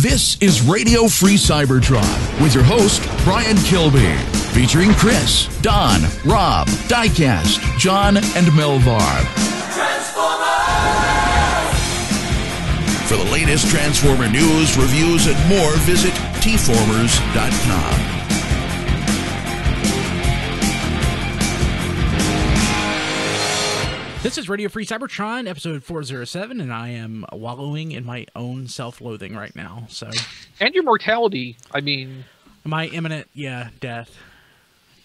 This is Radio Free Cybertron with your host, Brian Kilby, featuring Chris, Don, Rob, Diecast, John, and Melvar. For the latest Transformer news, reviews, and more, visit tformers.com. This is Radio Free Cybertron, episode 407, and I am wallowing in my own self-loathing right now. So, and your mortality. I mean, my imminent, death.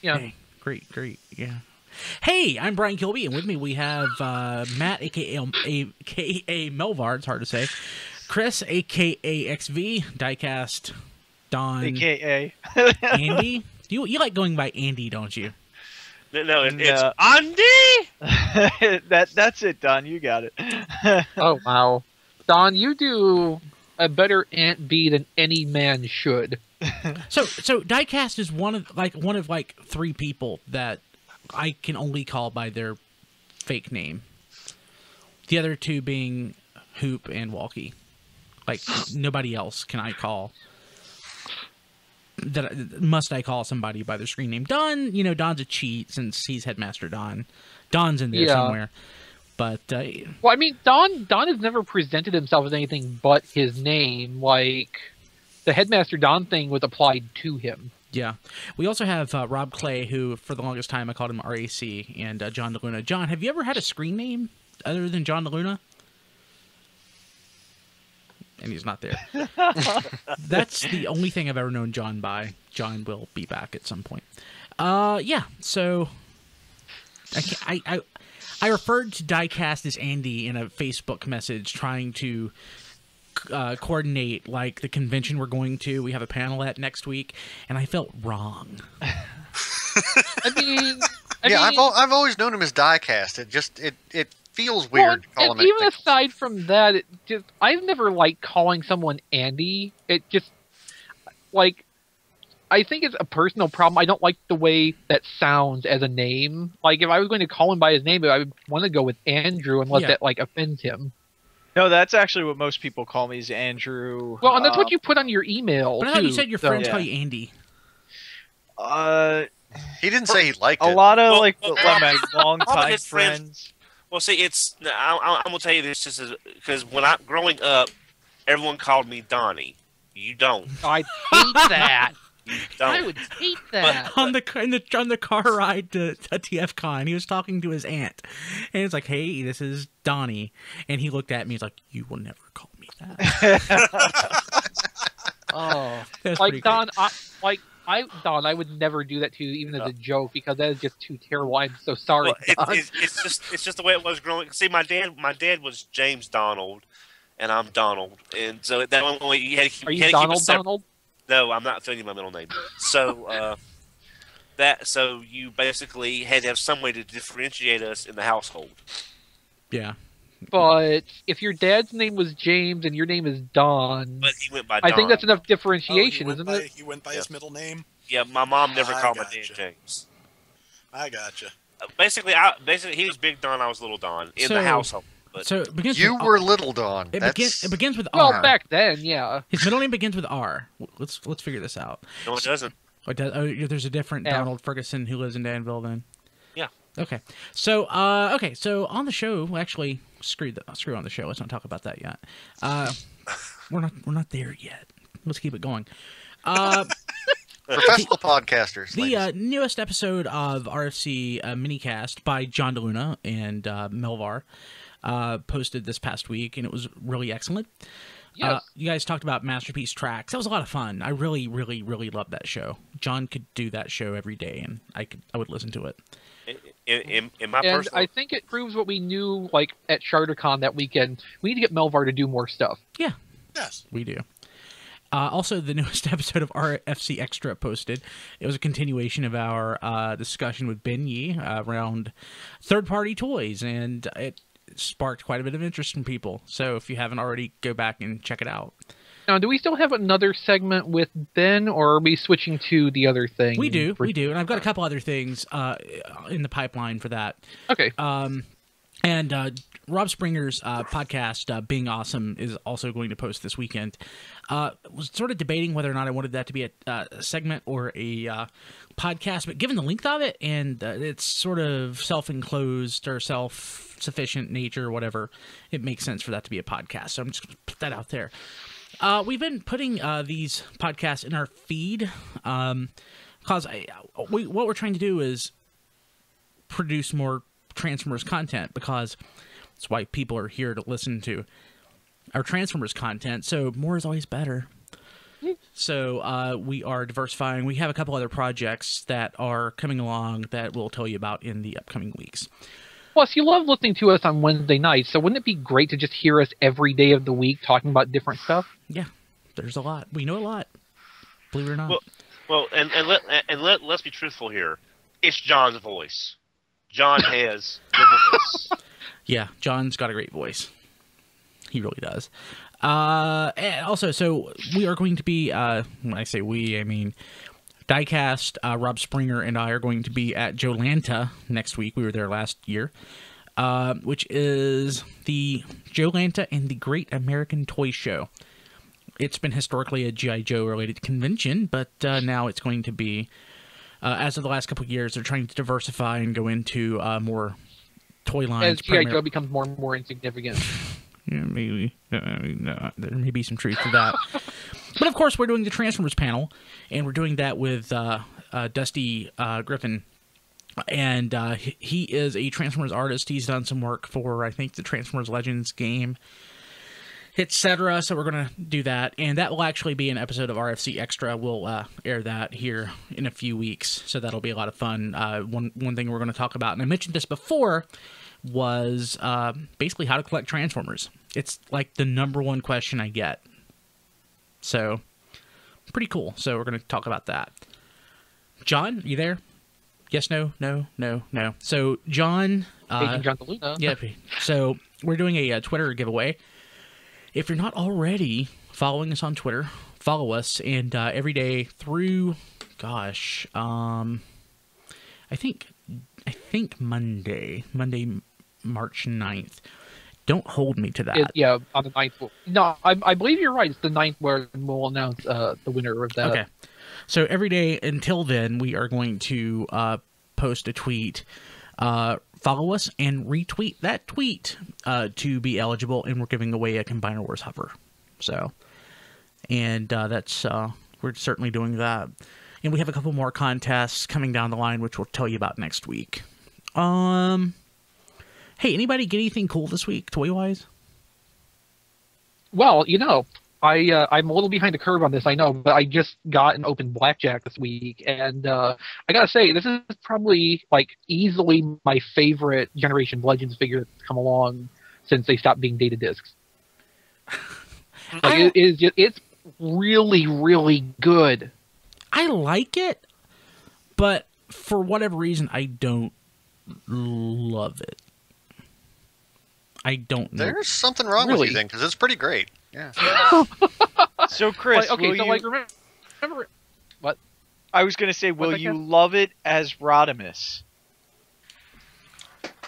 Yeah, hey, great, yeah. Hey, I'm Brian Kilby, and with me we have Matt, aka Melvar. It's hard to say. Chris, aka XV, Diecast, Don, aka Andy. You like going by Andy, don't you? No, it's Andy! That's it, Don. You got it. Oh, wow. Don, you do a better Aunt B than any man should. So Diecast is one of three people that I can only call by their fake name. The other two being Hoop and Walkie. Like, nobody else can I call. Must I call somebody by their screen name? Don, Don's a cheat since he's Headmaster Don. Don's in there somewhere. But, well, I mean, Don has never presented himself as anything but his name. Like, the Headmaster Don thing was applied to him. Yeah. We also have Rob Clay, who, for the longest time, I called him RAC, and John DeLuna. John, have you ever had a screen name other than John DeLuna? And he's not there. That's the only thing I've ever known John by. John will be back at some point. Yeah, so I referred to Diecast as Andy in a Facebook message trying to coordinate, like, the convention we're going to. We have a panel at next week, and I felt wrong. I mean... I've always known him as Diecast. It feels weird calling him. Even aside from that, I've never liked calling someone Andy. It just, like, I think it's a personal problem. I don't like the way that sounds as a name. Like, if I was going to call him by his name, I would want to go with Andrew unless that, like, offends him. No, that's actually what most people call me, is Andrew. Well, and that's what you put on your email, But I thought you said your friends call you Andy. He didn't say he liked it. A lot of, my longtime friends. Well, see, I'm gonna tell you this just because when I'm growing up, everyone called me Donnie. You don't. I hate that. You don't. I would hate that. On the car ride to TFCon, he was talking to his aunt, and it's like, "Hey, this is Donnie," and he looked at me. He's like, "You will never call me that." Oh, that's like Don, Don, I would never do that to you, even as a joke, because that is just too terrible. I'm so sorry. Well, it's just the way it was growing. See, my dad was James Donald, and I'm Donald, and so that one way you had to keep. Are you Donald Donald? No, I'm not telling you my middle name. So so you basically had to have some way to differentiate us in the household. Yeah. But if your dad's name was James and your name is Don, but he went by Don. I think that's enough differentiation, isn't it? He went by his middle name? Yeah, my mom never called my dad James. I gotcha. Basically, he was Big Don, I was Little Don in the household. But so it begins you with were Little Don. It begins with R. R. Back then, yeah. His middle name begins with R. Let's figure this out. No, it doesn't. There's a different Donald Ferguson who lives in Danville then. Yeah. Okay. So on the show, actually, screw on the show. Let's not talk about that yet. We're not there yet. Let's keep it going. Professional podcasters. The newest episode of RFC minicast by John DeLuna and Melvar posted this past week, and it was really excellent. Yes. You guys talked about Masterpiece Tracks. That was a lot of fun. I really, really, really loved that show. John could do that show every day, and I would listen to it. In my and personal... I think it proves what we knew, like, at SharderCon that weekend. We need to get Melvar to do more stuff. Yeah. Yes. We do. Also, the newest episode of RFC Extra posted. It was a continuation of our discussion with Ben Yee around third-party toys, and it sparked quite a bit of interest from people. So if you haven't already, go back and check it out. Now, do we still have another segment with Ben, or are we switching to the other thing? We do, and I've got a couple other things in the pipeline for that. Okay. And Rob Springer's podcast, Being Awesome, is also going to post this weekend. Was sort of debating whether or not I wanted that to be a segment or a podcast, but given the length of it and its sort of self-enclosed or self-sufficient nature or whatever, it makes sense for that to be a podcast. So I'm just going to put that out there. We've been putting these podcasts in our feed because what we're trying to do is produce more Transformers content, because that's why people are here to listen to our Transformers content. So more is always better. So we are diversifying. We have a couple other projects that are coming along that we'll tell you about in the upcoming weeks. Plus, you love listening to us on Wednesday nights, so wouldn't it be great to just hear us every day of the week talking about different stuff? Yeah, there's a lot. We know a lot, believe it or not. Well, let's be truthful here. It's John's voice. John has the voice. Yeah, John's got a great voice. He really does. And also, so we are going to be, when I say we, I mean Diecast, Rob Springer, and I are going to be at Jolanta next week. We were there last year, which is the Jolanta and the Great American Toy Show. It's been historically a G.I. Joe-related convention, but now it's going to be, as of the last couple of years, they're trying to diversify and go into more toy lines. As G.I. Joe becomes more and more insignificant. Yeah, maybe. No, there may be some truth to that. But of course, we're doing the Transformers panel, and we're doing that with Dusty Griffin. And he is a Transformers artist. He's done some work for, I think, the Transformers Legends game, etc. So we're going to do that. And that will actually be an episode of RFC Extra. We'll air that here in a few weeks. So that'll be a lot of fun. One thing we're going to talk about, and I mentioned this before, was basically how to collect Transformers. It's like the #1 question I get. So, pretty cool. So we're going to talk about that. John, you there? Yes, no, no, no, no. So, John... Agent John DeLuna. Yeah, so we're doing a Twitter giveaway. If you're not already following us on Twitter, follow us. And every day through, gosh, I think Monday, March 9th. Don't hold me to that. Yeah, on the 9th. No, I believe you're right. It's the 9th where we'll announce the winner of that. Okay. So every day until then, we are going to post a tweet, follow us, and retweet that tweet to be eligible, and we're giving away a Combiner Wars hover. So, and that's we're certainly doing that. And we have a couple more contests coming down the line, which we'll tell you about next week. Hey, anybody get anything cool this week, toy-wise? Well, I'm a little behind the curve on this, I know, but I just got an open blackjack this week, and I gotta say, this is probably, easily my favorite Generation Legends figure that's come along since they stopped being data discs. It's really, really good. I like it, but for whatever reason, I don't love it. I don't know. There's something wrong with you then, because it's pretty great. Yeah. So, Chris, remember what? I was going to say, will you love it as Rodimus?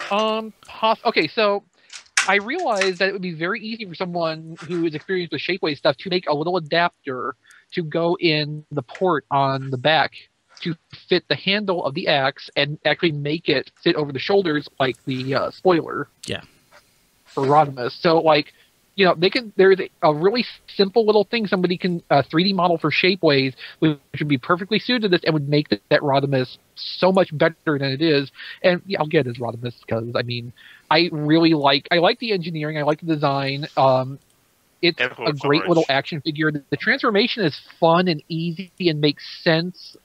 Okay, so I realized that it would be very easy for someone who is experienced with Shapeways stuff to make a little adapter to go in the port on the back to fit the handle of the axe and actually make it fit over the shoulders like the spoiler. Yeah. For Rodimus. So, there's a really simple little thing somebody can 3D model for Shapeways, which would be perfectly suited to this and would make that Rodimus so much better than it is. And yeah, I'll get it as Rodimus because, I really like the engineering, I like the design. It's a great little action figure. The transformation is fun and easy and makes sense.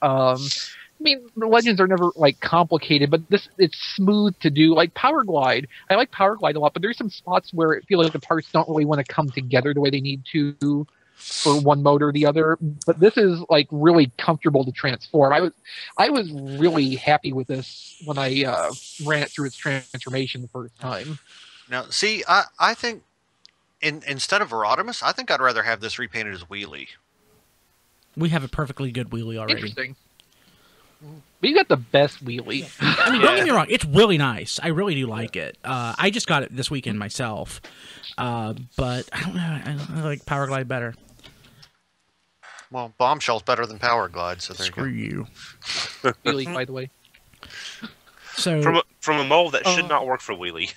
The Legends are never complicated, but it's smooth to do. Like Power Glide, I like Power Glide a lot, but there's some spots where it feels like the parts don't really want to come together the way they need to for one mode or the other. But this is really comfortable to transform. I was really happy with this when I ran it through its transformation the first time. Now, see, I think instead of Rodimus, I think I'd rather have this repainted as Wheelie. We have a perfectly good Wheelie already. Interesting. But you got the best wheelie. I mean, don't get me wrong, it's really nice. I really do like it. I just got it this weekend myself, but I don't know. I like Power Glide better. Well, Bombshell's better than Power Glide, so there Screw you you. Wheelie, by the way. So from a mold that should not work for wheelie. go.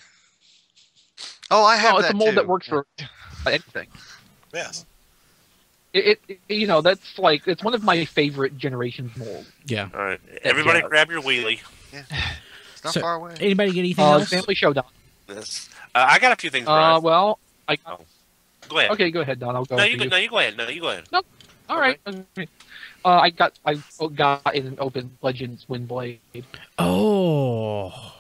Oh, I have No, that it's a mold too. that works for anything. Yes. It that's like, it's one of my favorite generations molds. yeah. All right, everybody, Yeah. grab your wheelie. Yeah. It's not So, far away. Anybody get anything else? Family Showdown. This. I got a few things. Brian. Well, Go ahead. okay, go ahead, Don. I'll go. No, after you go ahead. No, you go ahead. All right. Okay. I got in an open Legends Windblade. Oh.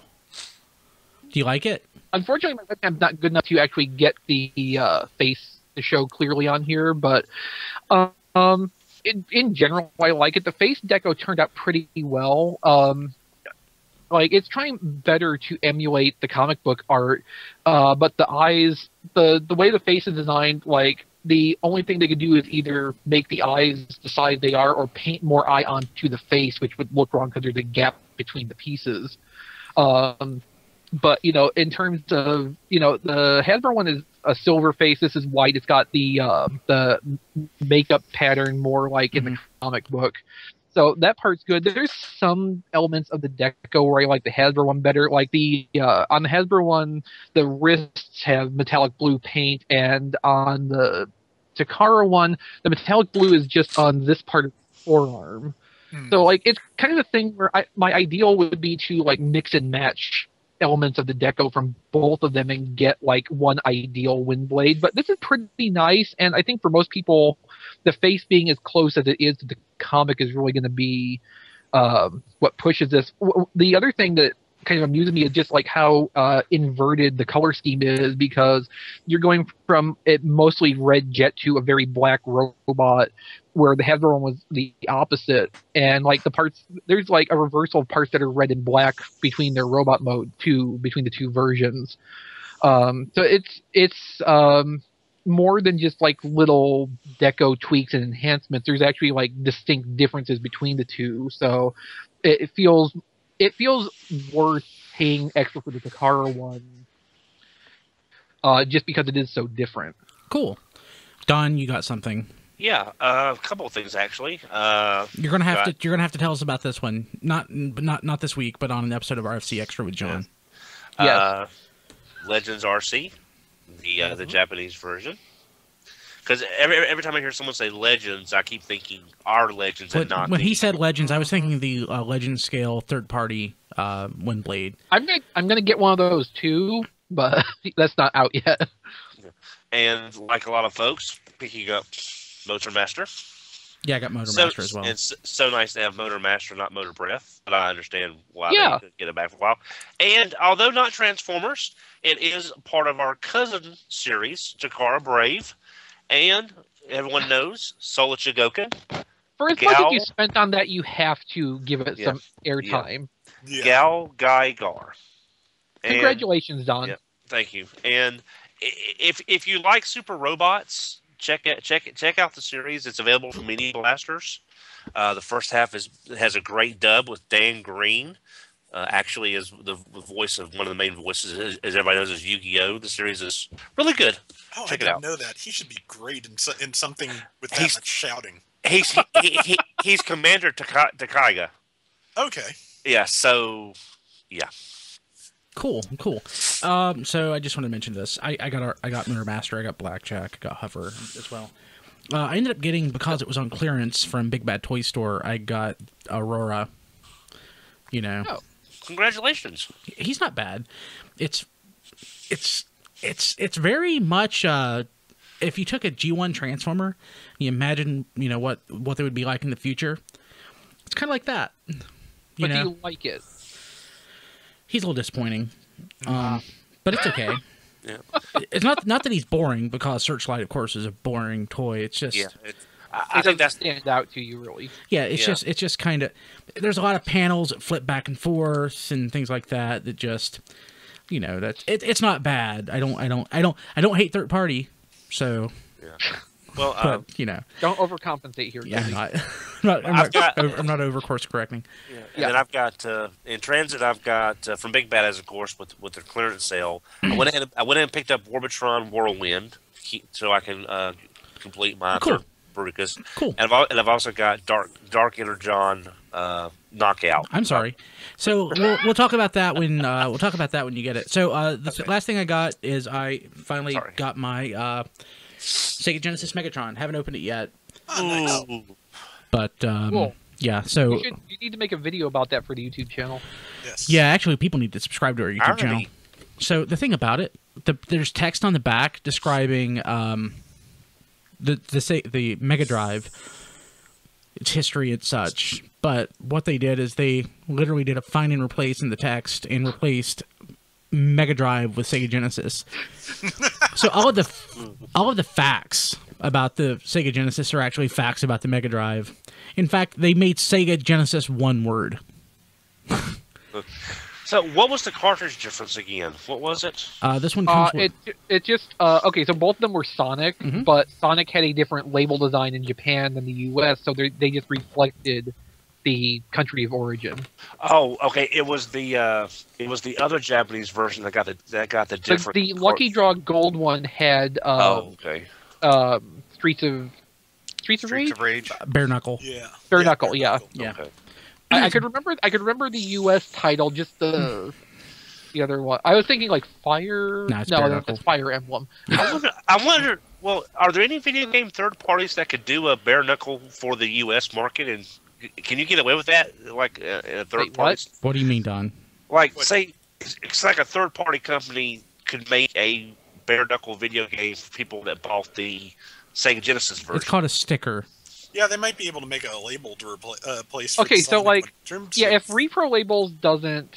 Do you like it? Unfortunately, my webcam's not good enough to actually get the face to show clearly on here, but in general, I like it. The face deco turned out pretty well. Like, it's trying better to emulate the comic book art, but the eyes, the way the face is designed, like, the only thing they could do is either make the eyes the size they are or paint more eye onto the face, which would look wrong because there's a gap between the pieces. But, in terms of, the Hasbro one is a silver face. This is white. It's got the makeup pattern more like in the comic book. So that part's good. There's some elements of the deco where I like the Hasbro one better. Like on the Hasbro one, the wrists have metallic blue paint, and on the Takara one, the metallic blue is just on this part of the forearm. So, like, it's kind of the thing where my ideal would be to, like, mix and match elements of the deco from both of them and get, like, one ideal Windblade. But this is pretty nice, and I think for most people, the face being as close as it is to the comic is really going to be what pushes this. The other thing that kind of amuses me is just, like, how inverted the color scheme is, because you're going from it mostly red jet to a very black robot, where the Hasbro one was the opposite. And, like, the parts, there's, like, a reversal of parts that are red and black between their robot mode between the two versions. So it's more than just, like, little deco tweaks and enhancements. There's actually, like, distinct differences between the two. So it feels worth paying extra for the Takara one, just because it is so different. Cool. Don, you got something. Yeah, a couple of things actually. You're gonna have to tell us about this one. Not this week, but on an episode of RFC Extra with John. Yes. Legends RC, the Japanese version. Because every time I hear someone say Legends, I keep thinking our Legends and not. When he said Legends, I was thinking the Legend scale third party Windblade. I'm gonna get one of those too, but that's not out yet. And like a lot of folks, picking up Motor Master. Yeah, I got Motor Master as well. It's so nice to have Motor Master, not Motor Breath, but I understand why Yeah. they could get it back for a while. And although not Transformers, it is part of our cousin series, Takara Brave, and everyone knows Sola Chigoken. For as much as you spent on that, you have to give it some airtime. Yeah. Gal Guy Gar. And- Congratulations, Don. Yeah, thank you. And if you like super robots, check out the series. It's available from Mini Blasters. The first half has a great dub with Dan Green. Actually, is the voice of one of the main voices, as everybody knows, is Yu-Gi-Oh! The series is really good. Oh, Check I it out. didn't know that. He should be great in something with that much shouting. He's Commander Takaiga. Okay. Yeah. So, yeah. Cool. So I just want to mention this. I got Motor Master, I got Blackjack, I got Hover as well. I ended up getting, because it was on clearance from Big Bad Toy Store, I got Aurora. Oh. Congratulations. He's not bad. It's very much if you took a G1 Transformer, you imagine what they would be like in the future. It's kind of like that. But do you like it? He's a little disappointing, but it's okay. Yeah. It's not that he's boring, because Searchlight, of course, is a boring toy. It's just I think that's stand out to you, really. yeah. It's just kind of, there's a lot of panels that flip back and forth and things like that. That just that it's not bad. I don't hate third party. So yeah. Well, but Don't overcompensate here. yeah, Tony. I'm not over course correcting. And then I've got in transit. I've got from Big Bad, as of course, with their clearance sale. I went ahead and picked up Orbitron Whirlwind so I can complete my Bruticus. Cool. And I've also got Dark Energon Knockout. I'm sorry. So we'll talk about that when you get it. So the last thing I got is I finally got my Sega Genesis Megatron. Haven't opened it yet. Oh, nice. But Cool. yeah, so You need to make a video about that for the YouTube channel. Yes. yeah, actually, people need to subscribe to our YouTube channel. Alrighty. So the thing about it, there's text on the back describing the Mega Drive, its history and such. But what they did is they literally did a find and replace in the text and replaced Mega Drive with Sega Genesis. So all of the facts about the Sega Genesis are actually facts about the Mega Drive. In fact, they made Sega Genesis one word. So, what was the cartridge difference again? What was it? This one comes with... It just okay. So both of them were Sonic, Mhm. but Sonic had a different label design in Japan than the U.S., so they just reflected the country of origin. Oh, okay. It was the other Japanese version that got the So different. the Lucky Draw Gold one had okay. Streets of Rage? Streets of Rage. Bare Knuckle. Yeah. Bare Knuckle, yeah. Yeah. Okay. I could remember the U.S. title, just the other one. I was thinking like Fire. No, it's Bare Knuckle. That's Fire Emblem. I wonder. Well, are there any video game third parties that could do a bare knuckle for the U.S. market? And can you get away with that, like in a third Wait, party? What do you mean, Don? Like, say, it's like a third party company could make a bare knuckle video game for people that bought the Sega Genesis version. It's called a sticker. Yeah, they might be able to make a label to replace. Okay, the so Sonic like, one. In terms yeah, of- if Repro Labels doesn't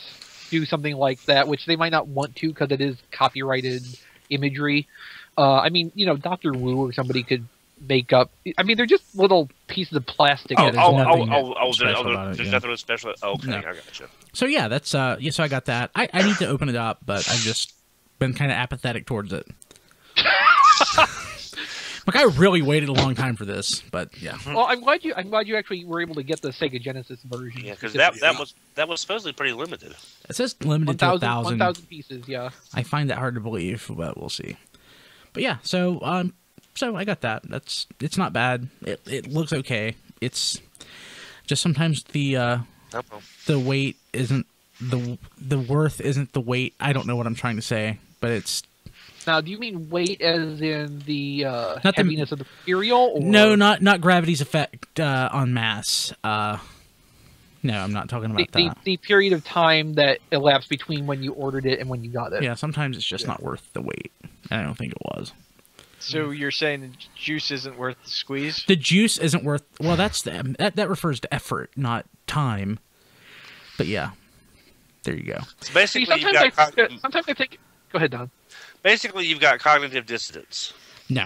do something like that, which they might not want to because it is copyrighted imagery, I mean, Dr. Wu or somebody could make up. I mean, they're just little pieces of plastic. Oh, that there's is nothing special about it, there's yeah. nothing special. Okay, No. I gotcha. So yeah, that's so I got that. I need to open it up, but I've just been kind of apathetic towards it. Like I really waited a long time for this, but yeah. Well, I'm glad you actually were able to get the Sega Genesis version. Yeah, because that was supposedly pretty limited. It says limited to 1,000. 1,000 pieces, yeah. I find that hard to believe, but we'll see. But yeah, so I got that. It's not bad. It looks okay. It's just sometimes the weight isn't the worth isn't the weight. I don't know what I'm trying to say, but it's Now, do you mean weight as in the Not the- heaviness of the material? Or... no, not gravity's effect on mass. No, I'm not talking about that. The period of time that elapsed between when you ordered it and when you got it. Yeah, sometimes it's just not worth the wait. And I don't think it was. So you're saying the juice isn't worth the squeeze? The juice isn't worth. Well, that refers to effort, not time. But yeah, there you go. So See, basically, sometimes I think. Go ahead, Don. basically you've got cognitive dissonance. No,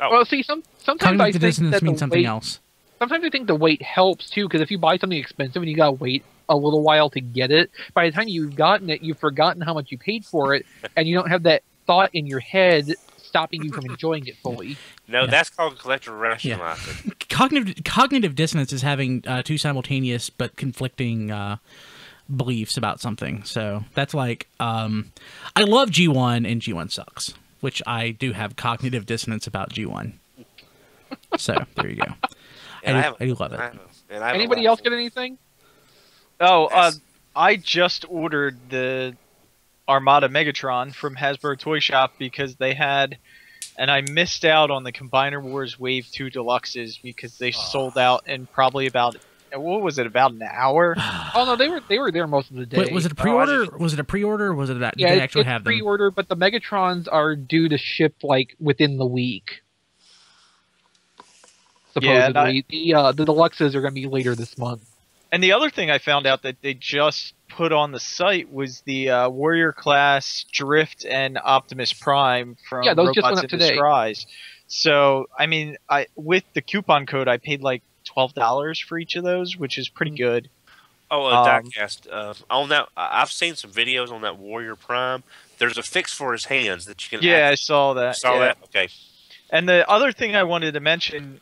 Oh. Well, see, sometimes I cognitive think dissonance that the means something weight, else. Sometimes I think the weight helps too, because if you buy something expensive and you gotta wait a little while to get it, by the time you've gotten it, you've forgotten how much you paid for it, and you don't have that thought in your head stopping you from enjoying it fully. No, Yeah. that's called collective rationalizing. Cognitive dissonance is having two simultaneous but conflicting beliefs about something. So that's like, I love G1 and G1 sucks, which I do have cognitive dissonance about G1. So there you go. I do love it. Anybody else get anything? Oh, I just ordered the Armada Megatron from Hasbro Toy Shop because they had, and I missed out on the Combiner Wars Wave 2 Deluxes because they sold out in probably about, what was it, about an hour? Oh no, they were there most of the day. Wait, was it a pre-order? Was it a pre-order? Or was it that? Yeah, did they actually it's have them? pre-order, but the Megatrons are due to ship like within the week. Yeah, Supposedly, the deluxes are going to be later this month. And the other thing I found out that they just put on the site was the Warrior Class Drift and Optimus Prime from Yeah, those just Robots went up in today. Disguise. So, I mean, with the coupon code, I paid like $12 for each of those, which is pretty good. Oh, Diecast. On that, I've seen some videos on that Warrior Prime. There's a fix for his hands that you can. Yeah, I saw that. Saw yeah. that? Okay. And the other thing I wanted to mention,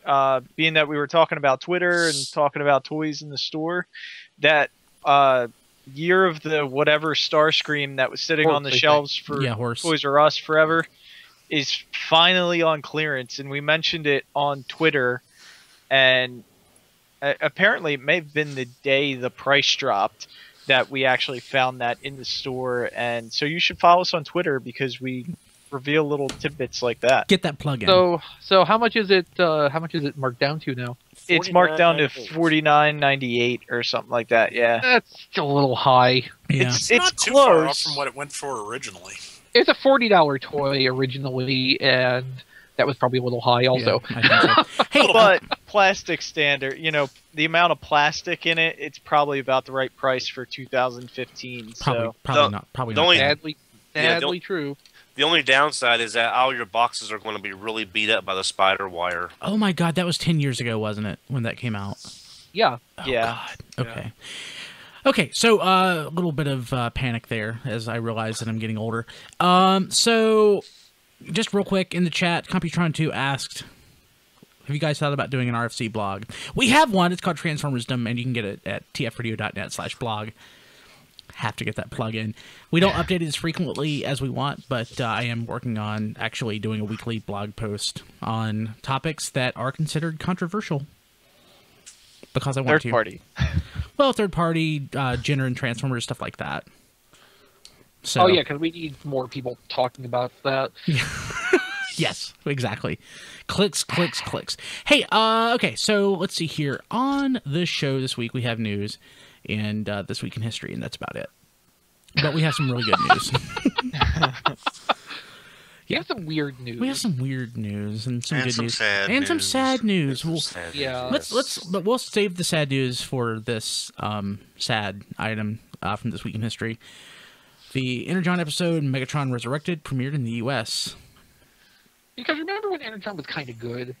being that we were talking about Twitter and talking about toys in the store, that year of the whatever Starscream that was sitting on the shelves for Toys R Us forever is finally on clearance, and we mentioned it on Twitter, and apparently it may have been the day the price dropped that we actually found that in the store. And so you should follow us on Twitter because we reveal little tidbits like that. Get that plug in. So how much is it? How much is it marked down to now? It's marked down to $49.98 or something like that. Yeah, that's still a little high. Yeah. It's not too far off from what it went for originally. It's a $40 toy originally, and that was probably a little high also. Yeah, I think so. Hey, but plastic standard, the amount of plastic in it, it's probably about the right price for 2015. Probably not. Sadly true. The only downside is that all your boxes are going to be really beat up by the spider wire. Oh my God, that was 10 years ago, wasn't it, when that came out? Yeah. Oh, God. Okay. Okay, so a little bit of panic there as I realize that I'm getting older. So just real quick in the chat, Computron2 asked, have you guys thought about doing an RFC blog? We have one. It's called Transformersdom, and you can get it at tfradio.net/blog. Have to get that plug in. We don't update it as frequently as we want, but I am working on actually doing a weekly blog post on topics that are considered controversial. Because I want to. Third party. Well, third party, gender and Transformers, stuff like that. So, oh yeah, because we need more people talking about that. Yes, exactly. Clicks. Hey, okay, so let's see here. On the show this week, we have news and This Week in History, and that's about it. But we have some really good news. We have some weird news. We have some weird news and some good news. Sad and news. some sad news. But We'll save the sad news for this sad item from This Week in History. The Energon episode Megatron Resurrected premiered in the U.S. Because remember when Energon was kind of good?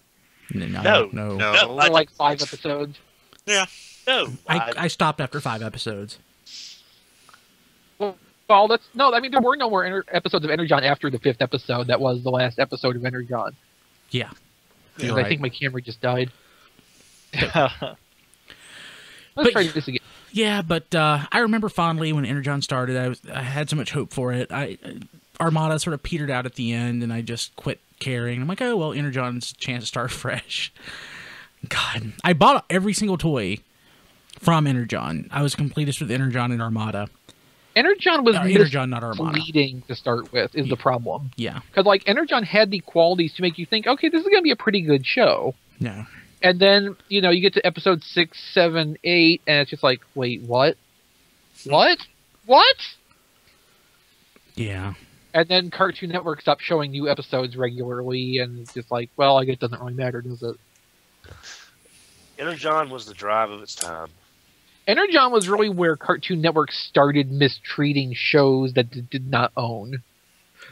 No. For like 5 episodes. Yeah. No. I stopped after 5 episodes. Well, there were no more episodes of Energon after the 5th episode. That was the last episode of Energon. Yeah. I think my camera just died. Let's try this again. Yeah, but I remember fondly when Energon started. I had so much hope for it. Armada sort of petered out at the end, and I just quit caring. I'm like, oh, well, Energon's a chance to start fresh. God. I bought every single toy from Energon. I was a completist with Energon and Armada. Energon was Energon, not Armada. Misleading to start with is the problem. Yeah. Because Energon had the qualities to make you think, okay, this is going to be a pretty good show. Yeah. And then, you get to episode 6, 7, 8, and it's just like, wait, what? What? Yeah. And then Cartoon Network stopped showing new episodes regularly, and it's just like, well, I guess it doesn't really matter, does it? Energon was the drive of its time. Energon was really where Cartoon Network started mistreating shows that it did not own.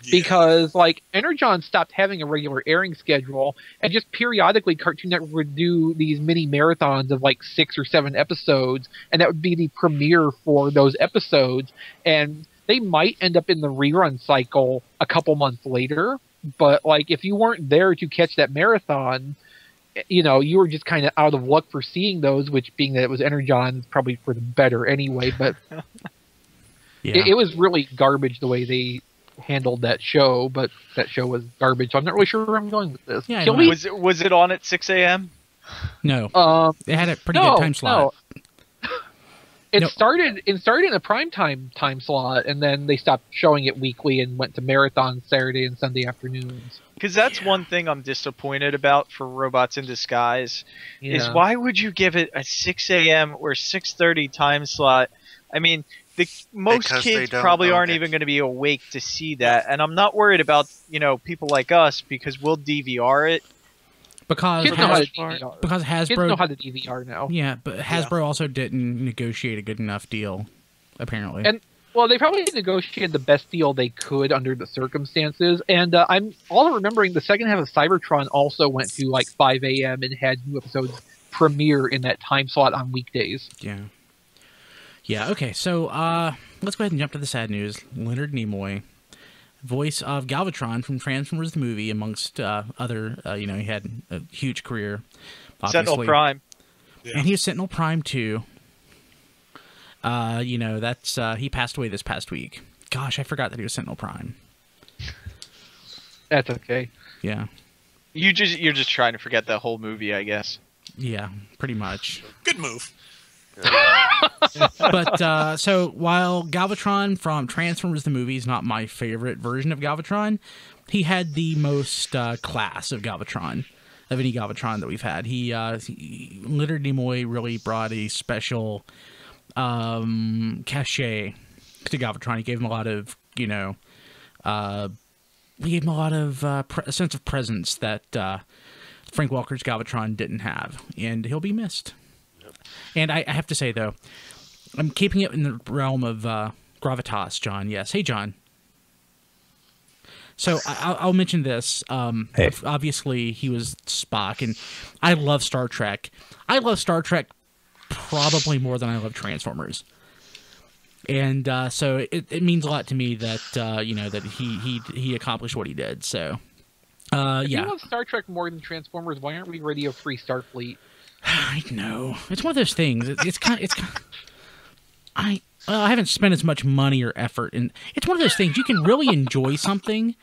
Yeah. Because, Energon stopped having a regular airing schedule, and just periodically Cartoon Network would do these mini marathons of 6 or 7 episodes, and that would be the premiere for those episodes, and they might end up in the rerun cycle a couple months later, but, if you weren't there to catch that marathon, you were just kind of out of luck for seeing those, which being that it was Energon, probably for the better anyway, but yeah. it was really garbage the way they handled that show, but that show was garbage, so I'm not really sure where I'm going with this. Yeah, was it on at 6 a.m.? No. It had a pretty good time slot. No. It started in a prime time slot, and then they stopped showing it weekly and went to marathon Saturday and Sunday afternoons. Because that's one thing I'm disappointed about for Robots in Disguise, is why would you give it a 6 a.m. or 6:30 time slot? I mean, most kids probably aren't even going to be awake to see that, and I'm not worried about people like us because we'll DVR it. Because Hasbro kids know how to DVR now. Yeah, but Hasbro also didn't negotiate a good enough deal, apparently. And they probably negotiated the best deal they could under the circumstances. And I'm also remembering the second half of Cybertron also went to 5 a.m. and had new episodes premiere in that time slot on weekdays. Yeah. Yeah. Okay. So let's go ahead and jump to the sad news. Leonard Nimoy, voice of Galvatron from Transformers the movie, amongst other. He had a huge career. Obviously. Sentinel Prime. Yeah. And he was Sentinel Prime too. That's he passed away this past week. Gosh, I forgot that he was Sentinel Prime. That's okay. Yeah. You're just trying to forget that whole movie, I guess. Yeah, pretty much. Good move. But so while Galvatron from Transformers the movie is not my favorite version of Galvatron, he had the most class of Galvatron, of any Galvatron that we've had. Leonard Nimoy really brought a special cachet to Galvatron. He gave him a lot of, a sense of presence that Frank Welker's Galvatron didn't have, and he'll be missed. And I have to say, though, I'm keeping it in the realm of gravitas, John. Yes. Hey, John. So I'll mention this. Hey. Obviously, he was Spock, and I love Star Trek. I love Star Trek probably more than I love Transformers. And so it means a lot to me that that he accomplished what he did. So If yeah. you love Star Trek more than Transformers, why aren't we Radio Free Starfleet? I know. It's one of those things. I haven't spent as much money or effort, and it's one of those things you can really enjoy something,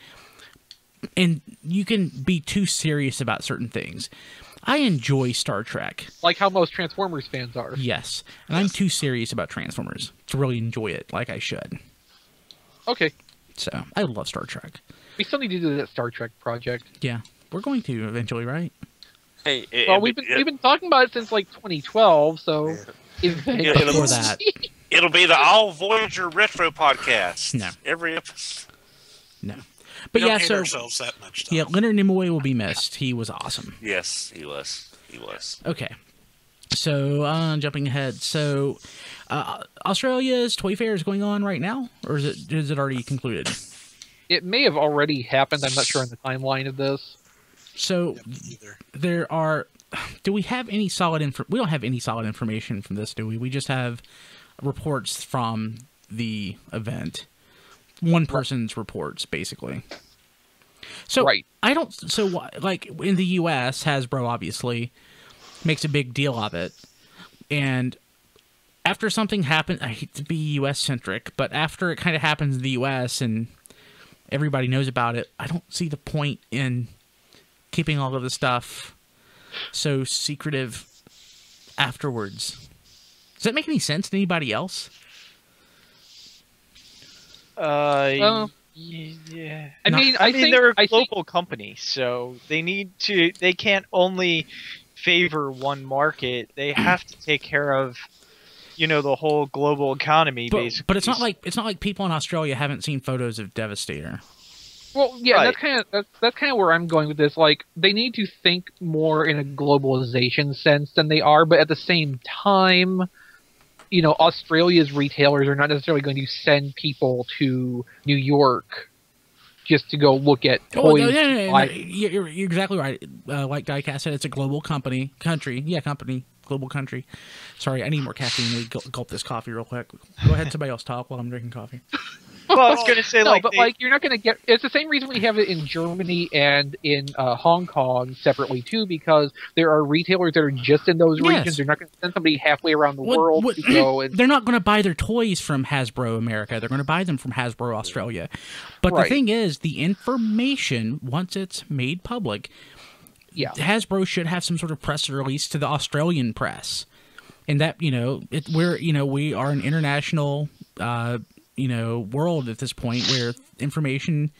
and you can be too serious about certain things. I enjoy Star Trek. Like how most Transformers fans are. Yes, and I'm too serious about Transformers to really enjoy it like I should. Okay. So, I love Star Trek. We still need to do that Star Trek project. Yeah, we're going to eventually, right? Hey, Well, we've been talking about it since like 2012, so eventually. Before that. It'll be the All Voyager Retro podcast. No. Every episode. No. We But don't yeah, hate so ourselves that much. Tom. yeah, Leonard Nimoy will be missed. He was awesome. Yes, he was. He was. Okay. So, jumping ahead. So, Australia's Toy Fair is going on right now? Or is it already concluded? It may have already happened. I'm not sure on the timeline of this. So, Either. there are... Do we have any solid... We don't have any solid information from this, do we? We just have reports from the event. One person's reports, basically. So, Right. I don't... So, like, in the U.S., Hasbro, obviously, makes a big deal of it. And after something happens... I hate to be U.S.-centric, but after it kind of happens in the U.S. and everybody knows about it, I don't see the point in keeping all of the stuff so secretive afterwards. Does that make any sense to anybody else? Yeah. I mean, I think they're a I think- global company, so they can't only favor one market. They have to take care of, the whole global economy, basically. But it's not like people in Australia haven't seen photos of Devastator. Well, yeah, Right. that's kind of where I'm going with this. Like, they need to think more in a globalization sense than they are, but at the same time, Australia's retailers are not necessarily going to send people to New York just to go look at toys. No. You're exactly right. Like Diecast said, it's a global global country. Sorry, I need more caffeine. Let me gulp this coffee real quick. Go ahead, somebody else talk while I'm drinking coffee. Well, I was going to say, No, but you're not going to get. It's the same reason we have it in Germany and in Hong Kong separately too, because there are retailers that are just in those Yes. regions. They're not going to send somebody halfway around the world to go. And They're not going to buy their toys from Hasbro America. They're going to buy them from Hasbro Australia. But the Right. thing is, the information, once it's made public, yeah, Hasbro should have some sort of press release to the Australian press, and that we are an international world at this point where information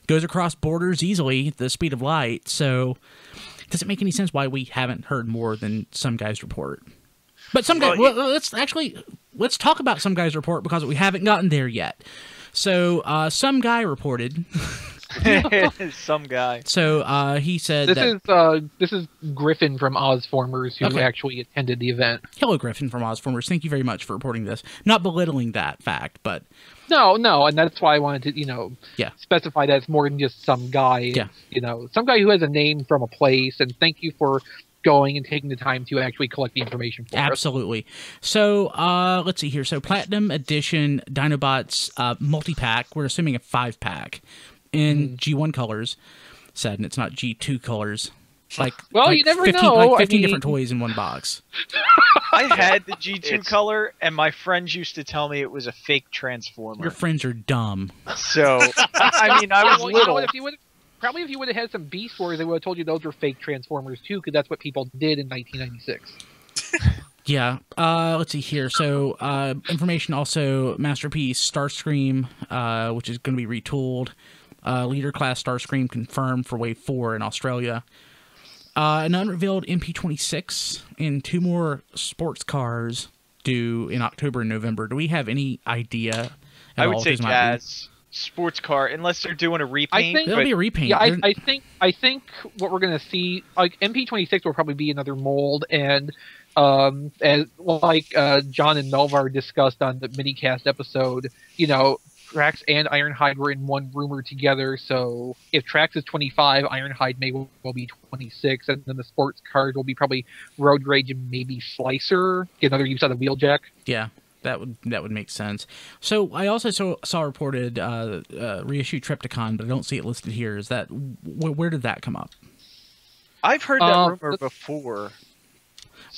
goes across borders easily at the speed of light. So, does it make any sense why we haven't heard more than some guys report? But some guys, let's talk about some guys report because we haven't gotten there yet. So, some guy reported. some guy. So he said this is Griffin from Ozformers who Okay. actually attended the event. Hello, Griffin from Ozformers. Thank you very much for reporting this. Not belittling that fact, but No, and that's why I wanted to, Yeah. specify that it's more than just some guy. Yeah. Some guy who has a name from a place. And thank you for going and taking the time to actually collect the information for us. Absolutely. So let's see here. So Platinum Edition Dinobots multi-pack. We're assuming a 5-pack in G1 colors. Sad, and it's not G2 colors. Well, you never 15, know. Like 15 I mean, different toys in one box. I had the G2 color, and my friends used to tell me it was a fake Transformer. Your friends are dumb. So, I mean, I was well, you know little. what, if you would have had some Beast Wars, they would have told you those were fake Transformers too, because that's what people did in 1996. Yeah. Let's see here. So information also, Masterpiece Starscream, which is going to be retooled. Leader class Starscream confirmed for Wave 4 in Australia. An unrevealed MP26 and 2 more sports cars due in October and November. Do we have any idea? I would say Jazz sports car, unless they're doing a repaint. It'll be a repaint. Yeah, I think what we're gonna see, like MP26 will probably be another mold, and as John and Melvar discussed on the minicast episode, you know, Trax and Ironhide were in one rumor together, so if Trax is 25, Ironhide may well be 26, and then the sports cars will be probably Road Rage and maybe Slicer, get another use out of Wheeljack. Yeah, that would make sense. So I also saw reported reissue Trypticon, but I don't see it listed here. Is that where did that come up? I've heard that rumor before.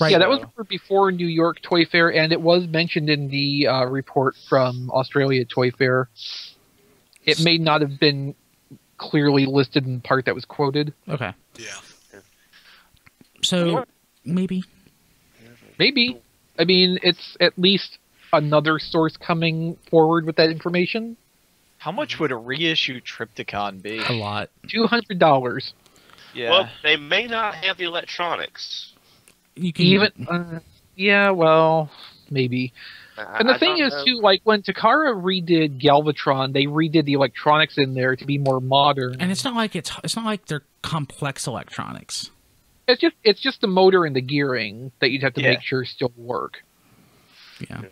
Right. Yeah, that was before New York Toy Fair, and it was mentioned in the report from Australia Toy Fair. It may not have been clearly listed in the part that was quoted. Okay. Yeah. So, maybe. Maybe. I mean, it's at least another source coming forward with that information. How much would a reissue Trypticon be? A lot. $200. Yeah. Well, they may not have the electronics. You can yeah, well, maybe. And the thing is, too, like, when Takara redid Galvatron, they redid the electronics in there to be more modern. And it's not like they're complex electronics. It's just the motor and the gearing that you'd have to make sure still work. Yeah.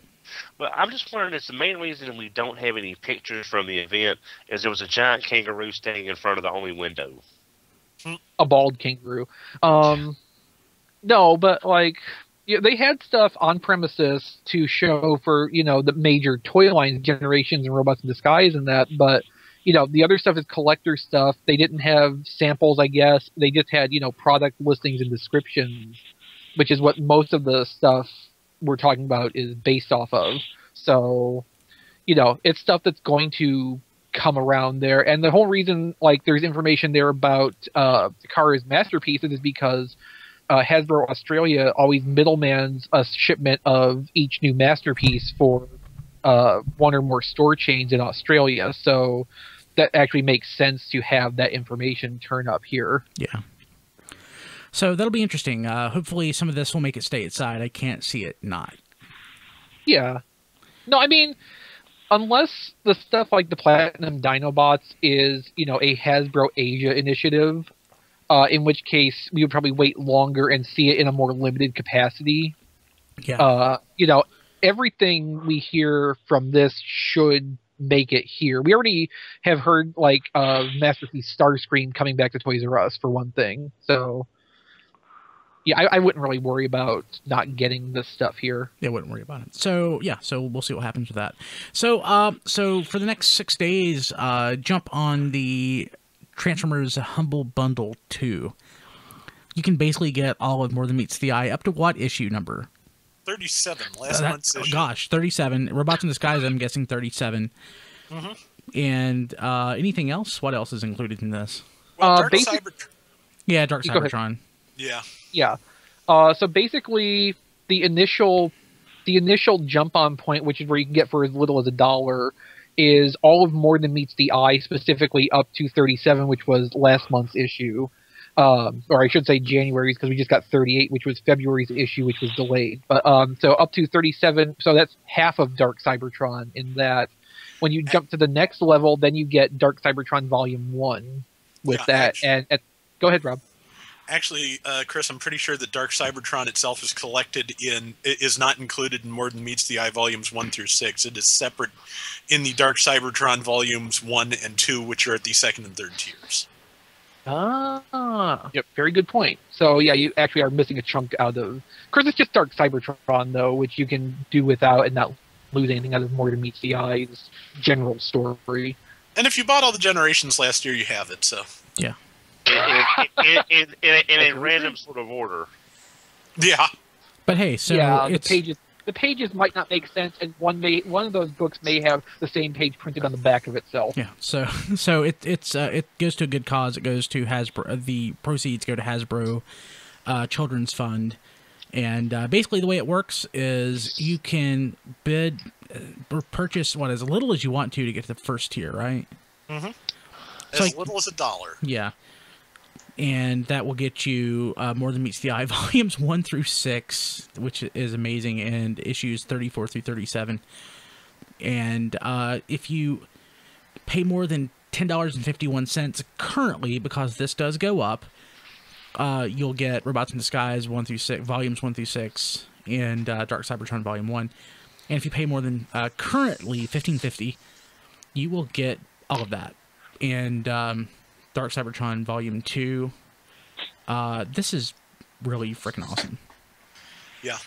But I'm just wondering, it's the main reason we don't have any pictures from the event is there was a giant kangaroo standing in front of the only window. A bald kangaroo. No, but like, they had stuff on premises to show for, you know, the major toy line generations and Robots in Disguise and that, but, you know, the other stuff is collector stuff. They didn't have samples, I guess. They just had, you know, product listings and descriptions, which is what most of the stuff we're talking about is based off of. So, you know, it's stuff that's going to come around there. And the whole reason, like, there's information there about Takara's masterpieces is because Hasbro Australia always middlemans a shipment of each new masterpiece for one or more store chains in Australia. So that actually makes sense to have that information turn up here. Yeah. So that'll be interesting. Hopefully some of this will make it stateside. I can't see it not. Yeah. No, I mean, unless the stuff like the Platinum Dinobots is, you know, a Hasbro Asia initiative, in which case we would probably wait longer and see it in a more limited capacity. Yeah. You know, everything we hear from this should make it here. We already have heard, like, Masterpiece Starscream coming back to Toys R Us, for one thing. So, yeah, I wouldn't really worry about not getting this stuff here. Yeah, I wouldn't worry about it. So, yeah, so we'll see what happens with that. So, so for the next 6 days, jump on the Transformers Humble Bundle 2. You can basically get all of More Than Meets the Eye. Up to what issue number? 37. Last month's issue. Gosh, 37. Robots in Disguise, I'm guessing 37. Mm-hmm. And anything else? What else is included in this? Well, Dark Cybertron. Yeah, Dark Cybertron. Yeah. Yeah. So basically, the initial jump on point, which is where you can get for as little as $1, is all of More Than Meets the Eye, specifically up to 37, which was last month's issue. Or I should say January's, because we just got 38, which was February's issue, which was delayed. But so up to 37, so that's half of Dark Cybertron in that. When you jump to the next level, then you get Dark Cybertron Volume 1 with that. Go ahead, Rob. Actually, Chris, I'm pretty sure that Dark Cybertron itself is not included in More Than Meets the Eye Volumes 1 through 6. It is separate in the Dark Cybertron Volumes 1 and 2, which are at the second and third tiers. Yep, very good point. So yeah, you actually are missing a chunk out of. Of course, it's just Dark Cybertron though, which you can do without and not lose anything out of More Than Meets the Eye's general story. And if you bought all the generations last year, you have it. So Yeah. In a random sort of order. yeah, But hey, so yeah, it's the pages might not make sense, and one of those books may have the same page printed on the back of itself. yeah. So it goes to a good cause. It goes to Hasbro. The proceeds go to Hasbro Children's Fund. And basically, the way it works is you can bid or purchase as little as you want to get to the first tier, right? mm-hmm. So As little as $1. Yeah, and that will get you More Than Meets the Eye volumes 1 through 6, which is amazing, and issues 34 through 37. And if you pay more than $10.51 currently, because this does go up, you'll get Robots in Disguise 1 through 6, volumes 1 through 6, and Dark Cybertron Volume 1. And if you pay more than currently $15.50, you will get all of that. And Dark Cybertron Volume 2. This is really freaking awesome. Yeah,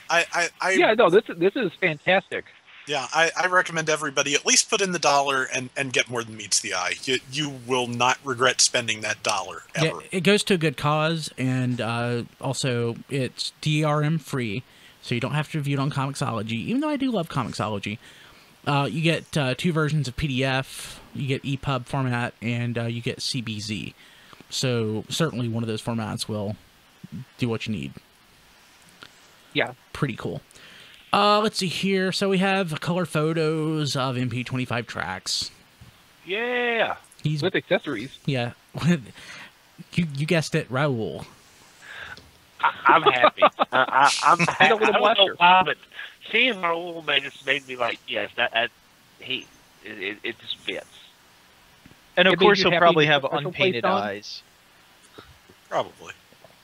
Yeah, no, this is fantastic. Yeah, I recommend everybody at least put in the $1 and get More Than Meets the Eye. You will not regret spending that $1 ever. Yeah, it goes to a good cause, and also it's DRM free, so you don't have to review it on Comixology, even though I do love Comixology. You get 2 versions of PDF, you get EPUB format, and you get CBZ. So certainly one of those formats will do what you need. Yeah. Pretty cool. Let's see here. So we have color photos of MP25 tracks. Yeah. He's With accessories. yeah. You guessed it, Raul. I'm happy. I'm happy. I With a don't know blaster. why, but seeing Raul just made me like, yes, it just fits. And of Yeah, but course, you're he'll happy probably with have the special unpainted place on? eyes. Probably.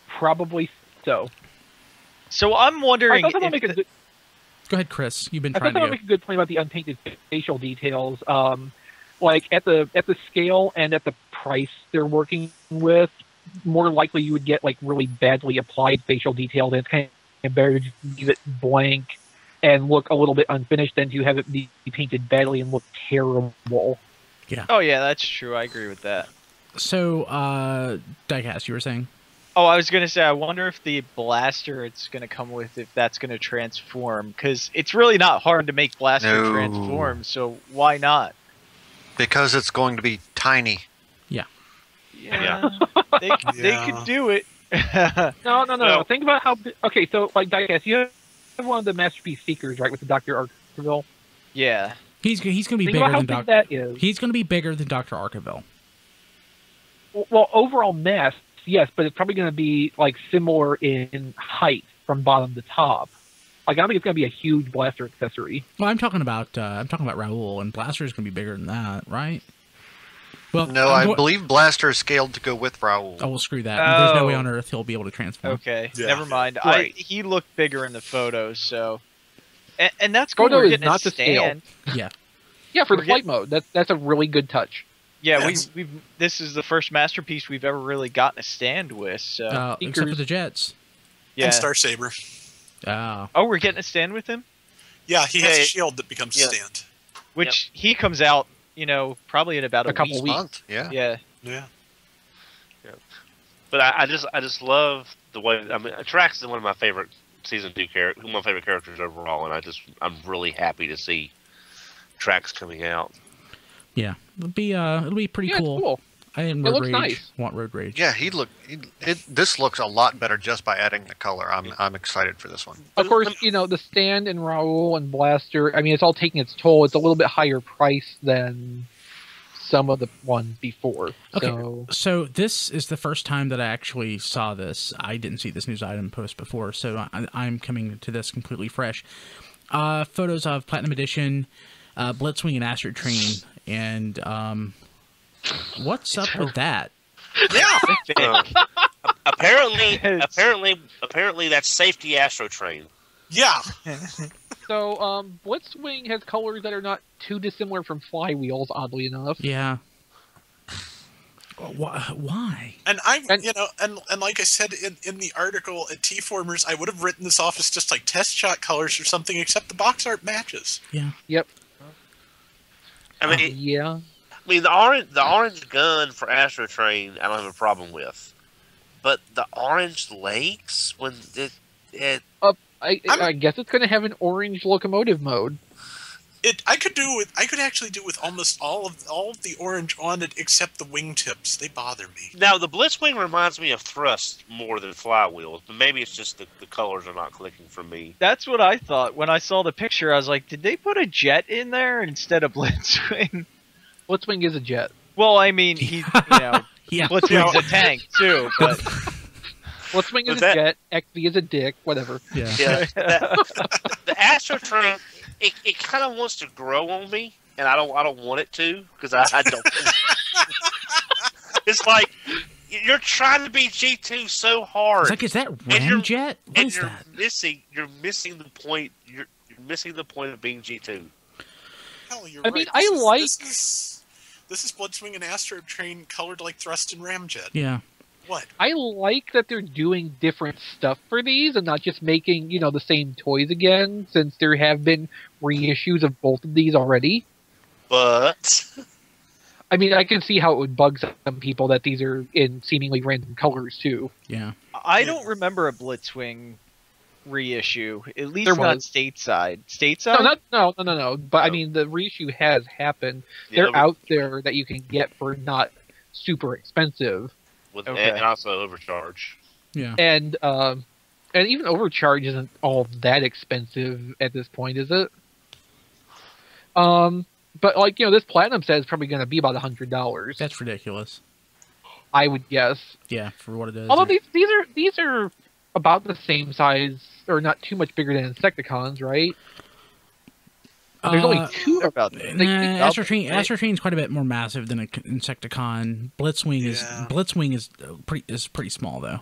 Probably so. So I'm I wondering thought someone if make a good, Go ahead, Chris. You've been I trying thought to someone go. make a good point about the unpainted facial details. Like at the scale and at the price they're working with, more likely you would get like really badly applied facial details, and it's kind of better to just leave it blank and look a little bit unfinished than to have it be painted badly and look terrible. Oh yeah, that's true. I agree with that. So, Diecast, you were saying? Oh, I was gonna say, I wonder if the blaster it's gonna come with, if that's gonna transform, because it's really not hard to make blaster No. transform. So why not? Because it's going to be tiny. Yeah, they could do it. No. Well- Think about how. Okay, so like Diecast, you have one of the Masterpiece Seekers, right, with the Dr. Arkeville. Yeah. He's going to be Think about bigger how than big Doctor. that is. He's going to be bigger than Dr. Arkeville. Well, overall mass, yes, but it's probably going to be like similar in height from bottom to top. Like I don't think it's going to be a huge blaster accessory. Well, I'm talking about Raul, and Blaster is going to be bigger than that, right? Well, No, I believe Blaster is scaled to go with Raul. Oh, well, screw that. There's no way Oh. on Earth he'll be able to transform. Okay. Yeah. Never mind. Right. He looked bigger in the photos, so. And that's cool. Photo We're is getting not a to scale. stand. Yeah. Yeah, for the We're flight mode, that's a really good touch. Yeah, Yes. we've this is the first masterpiece we've ever really gotten a stand with. So Except for Seekers. the Jets. yeah. And Star Saber. Oh, we're getting a stand with him, Yeah, he has Yeah, a shield that becomes yeah. a stand. which he comes out, probably in about A couple week. weeks. Month, yeah. Yeah. Yeah. But I just love the way. I mean, Trax is one of my favorite season 2 my favorite characters overall, and I'm really happy to see Trax coming out. Yeah. It'll be pretty Yeah, cool. it's cool. I didn't It Road looks Rage. nice. Want Road Rage. Yeah, this looks a lot better just by adding the color. I'm excited for this one. Of course, the stand and Raul and Blaster, I mean, it's all taking its toll. It's a little bit higher price than some of the ones before. Okay, so this is the first time that I actually saw this. I didn't see this news item post before, so I'm coming to this completely fresh. Photos of Platinum Edition, Blitzwing and Astro Train, and what's up with that? Yeah. Apparently that's Safety Astro Train. Yeah. So, Blitzwing has colors that are not too dissimilar from Flywheels, oddly enough. Yeah. Why? And and like I said in the article at T-Formers, I would have written this off as just like test shot colors or something, except the box art matches. Yeah. Yep. I mean, Yeah. I mean the orange gun for Astro Train, I don't have a problem with, but the orange legs when I guess it's going to have an orange locomotive mode. I could actually do with almost all of the orange on it except the wingtips. They bother me. Now the Blitzwing reminds me of Thrust more than Flywheels, but maybe it's just the colors are not clicking for me. That's what I thought when I saw the picture. I was like, did they put a jet in there instead of Blitzwing? Blitzwing is a jet. Well, I mean, he's Yeah. Blitzwing's a tank too, but Blitzwing is that- a jet. XV is a dick. Whatever. Yeah. Yeah, the Astro Train, it kind of wants to grow on me, and I don't want it to because I don't. It's like you're trying to be G2 so hard. It's like, is that you're- Ramjet? What and is you're that? missing the point. You're missing the point of being G2. Hell, you're I right. mean, I like- This is Bloodswing and Astro Train colored like Thrust and Ramjet. Yeah. What? I like that they're doing different stuff for these and not just making, the same toys again, since there have been reissues of both of these already. But I mean, I can see how it would bug some people that these are in seemingly random colors, too. Yeah. I don't remember a Blitzwing reissue. At least There not was. stateside. Stateside? No. But I mean, the reissue has happened. They're out there that you can get for not super expensive. Okay. And also Overcharge. Yeah. And even Overcharge isn't all that expensive at this point, is it? But like this Platinum set is probably going to be about $100. That's ridiculous. I would guess. Yeah, for what it is. Although these are about the same size, or not too much bigger than Insecticons, right? There's only two about Astro Train's quite a bit more massive than an Insecticon. Blitzwing is pretty small though.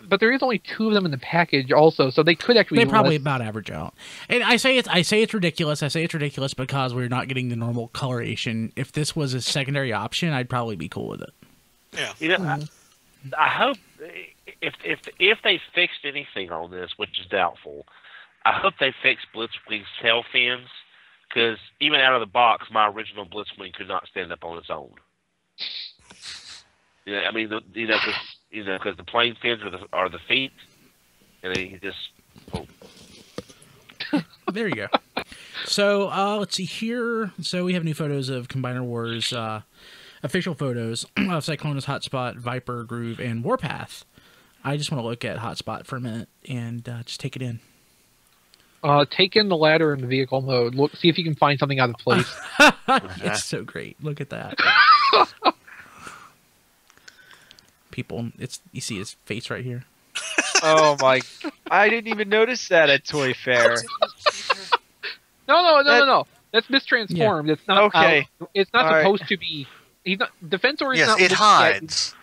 But there is only two of them in the package, also, so they could actually. They probably about average out. And I say it's ridiculous. I say it's ridiculous because we're not getting the normal coloration. If this was a secondary option, I'd probably be cool with it. Yeah. I hope if they fixed anything on this, which is doubtful, I hope they fix Blitzwing's tail fins, because even out of the box, my original Blitzwing could not stand up on its own. Yeah, I mean, because the plane fins are the feet, and then you just. Oh. There you go. So let's see here. So we have new photos of Combiner Wars, official photos of Cyclonus, Hotspot, Viper, Groove, and Warpath. I just want to look at Hotspot for a minute and just take it in. Take in the ladder in the vehicle mode. Look, see if you can find something out of place. It's so great. Look at that. People, you see his face right here. Oh my! I didn't even notice that at Toy Fair. No. That's mistransformed. Yeah. It's not. Okay. It's not All right. supposed to be. He's not. Defensor is Yes, not. it hides.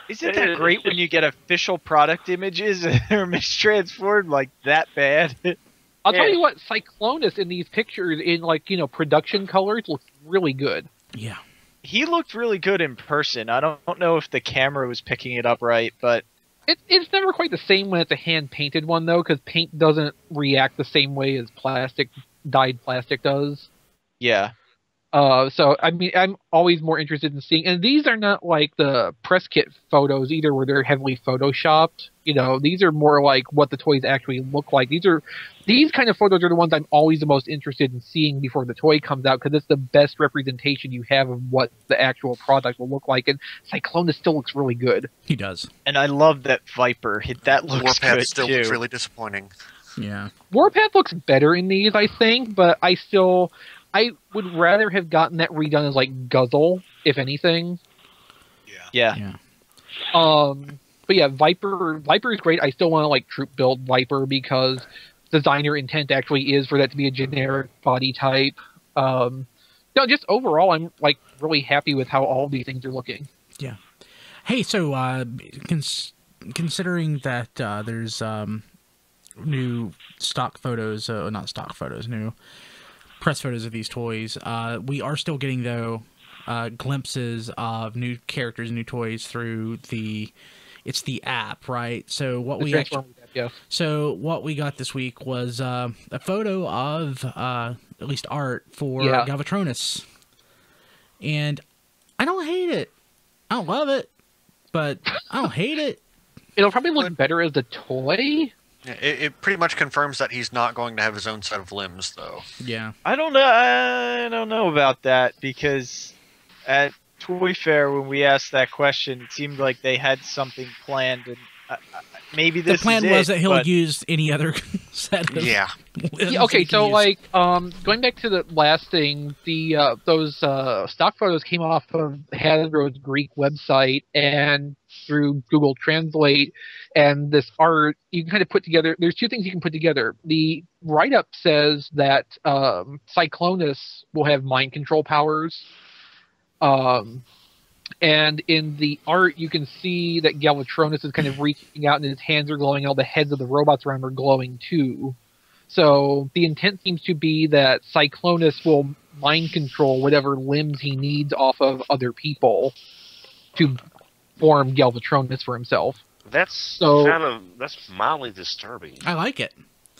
Isn't that great when you get official product images that are mistransformed like that bad? I'll tell you what. Cyclonus in these pictures in production colors looks really good. Yeah. He looked really good in person. I don't know if the camera was picking it up right, but It's never quite the same when it's a hand painted one though, because paint doesn't react the same way as dyed plastic does. yeah. So I mean, I'm always more interested in seeing, and these are not like the press kit photos either, where they're heavily photoshopped. These are more like what the toys actually look like. These kind of photos are the ones I'm always the most interested in seeing before the toy comes out, because it's the best representation you have of what the actual product will look like. And Cyclonus still looks really good. He does. And I love that Viper. That looks Warpath good still too. looks really disappointing. Yeah. Warpath looks better in these, I think, but I would rather have gotten that redone as like Guzzle, if anything. Yeah. Yeah. But yeah, Viper is great. I still want to troop build Viper because designer intent actually is for that to be a generic body type. Just overall, I'm really happy with how all these things are looking. Yeah. Hey, so considering that there's new stock photos, not stock photos, new press photos of these toys, we are still getting though glimpses of new characters, new toys through the app, right? So what we got this week was a photo of at least art for Galvatronus, and I don't hate it. I don't love it, but I don't hate it. It'll probably look better as a toy. Yeah, it pretty much confirms that he's not going to have his own set of limbs, though. Yeah. I don't know about that, because at Toy Fair, when we asked that question, it seemed like they had something planned, and maybe this the plan is was it, that he'll but... use any other set of yeah. Okay, so like going back to the last thing, those stock photos came off of Hasbro's Greek website and through Google Translate, and this art you can kind of put together. There's two things you can put together. The write-up says that Cyclonus will have mind control powers. And in the art, you can see that Galvatronus is kind of reaching out and his hands are glowing. All the heads of the robots around him are glowing too. So the intent seems to be that Cyclonus will mind control whatever limbs he needs off of other people to form Galvatronus for himself. That's that's mildly disturbing. I like it.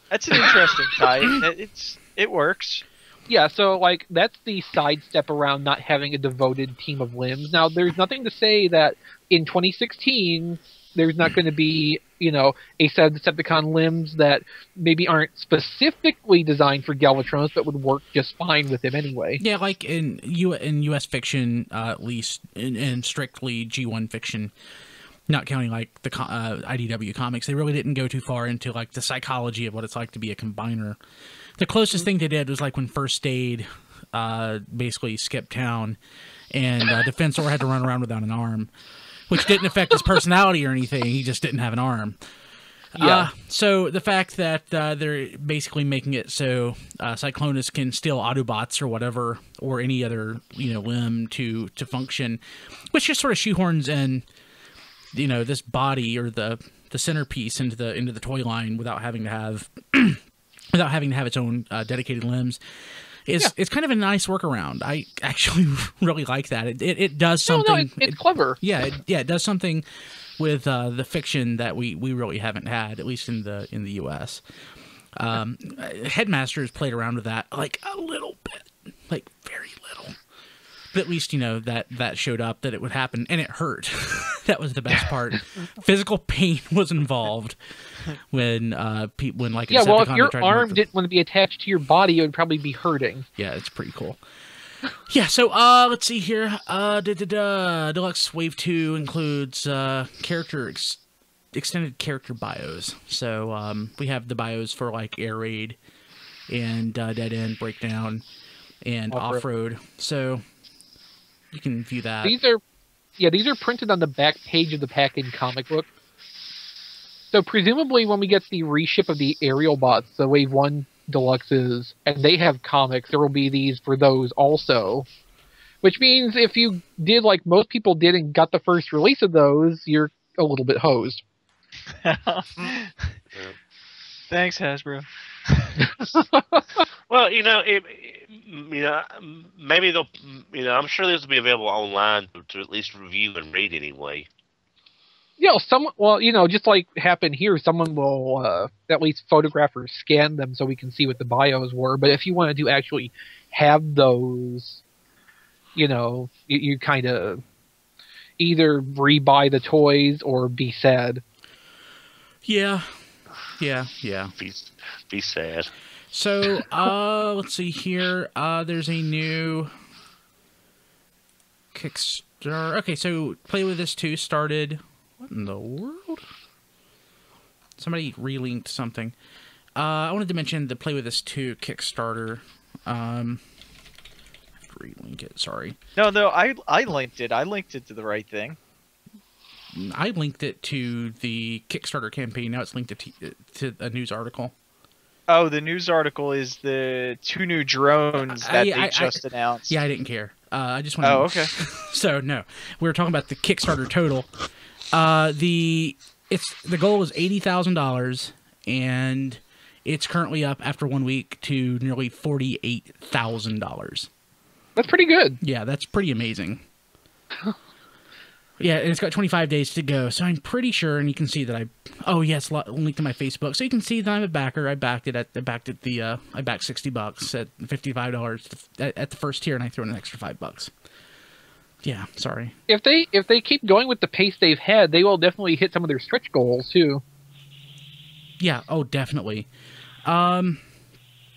That's an interesting tie. It works. Yeah, so like that's the sidestep around not having a devoted team of limbs. Now, there's nothing to say that in 2016 there's not going to be, a set of Decepticon limbs that maybe aren't specifically designed for Galvatronus, but would work just fine with him anyway. Yeah, like in U.S. fiction, at least in strictly G1 fiction, not counting like the IDW comics, they really didn't go too far into like the psychology of what it's like to be a combiner. The closest thing they did was like when First Aid basically skipped town and Defensor had to run around without an arm, which didn't affect his personality or anything. He just didn't have an arm. Yeah. So the fact that they're basically making it so Cyclonus can steal Autobots or whatever, or any other limb to function, which just sort of shoehorns in this body or the centerpiece into the toy line without having to have its own dedicated limbs, it's kind of a nice workaround. I actually really like that. It does something. No, it's clever. Yeah, it does something with the fiction that we really haven't had, at least in the U.S. Headmasters played around with that like a little bit, like very little. But at least that showed up, that it would happen, and it hurt. That was the best part. Physical pain was involved when like if your arm didn't want to be attached to your body, it would probably be hurting. Yeah, it's pretty cool. Yeah, so let's see here. Deluxe Wave 2 includes extended character bios. So we have the bios for like Air Raid and Dead End Breakdown and Off-Road. So you can view that. These are printed on the back page of the pack-in comic book. So presumably when we get the reship of the aerial bots, the Wave 1 Deluxes, and they have comics, there will be these for those also. Which means if you did like most people did and got the first release of those, you're a little bit hosed. Thanks, Hasbro. Well, maybe they'll, I'm sure this will be available online to at least review and read anyway. Just like happened here, someone will at least photograph or scan them so we can see what the bios were. But if you wanted to actually have those, you kind of either rebuy the toys or be sad. Yeah. Be sad. So, let's see here. There's a new Kickstarter. Okay, so Play With This 2 started. What in the world? Somebody relinked something. I wanted to mention the Play With This 2 Kickstarter. I have to relink it, sorry. No, I linked it. I linked it to the right thing. I linked it to the Kickstarter campaign. Now it's linked to a news article. Oh, the news article is the 2 new drones that they just announced. Yeah, I didn't care. I just wanted. Oh, okay. So no, we were talking about the Kickstarter total. The goal is $80,000, and it's currently up after 1 week to nearly $48,000. That's pretty good. Yeah, that's pretty amazing. Yeah, and it's got 25 days to go, so I'm pretty sure, and you can see that it's linked to my Facebook, so you can see that I'm a backer. I backed $60 at $55 at the first tier, and I threw in an extra $5. Yeah, sorry. If they keep going with the pace they've had, they will definitely hit some of their stretch goals too. Yeah, definitely. Yeah,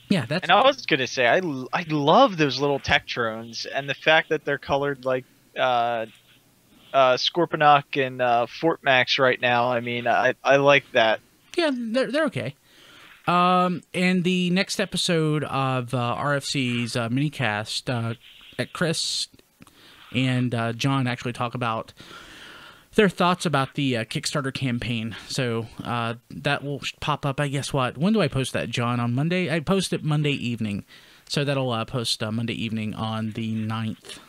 that's. And I was gonna say, I love those little Tektrons, and the fact that they're colored like Scorponok and Fort Max right now. I mean, I like that. Yeah, they're okay. And the next episode of RFC's minicast, Chris and John actually talk about their thoughts about the Kickstarter campaign. So that will pop up, I guess, when do I post that, John? On Monday? I post it Monday evening. So that'll post Monday evening on the 9th.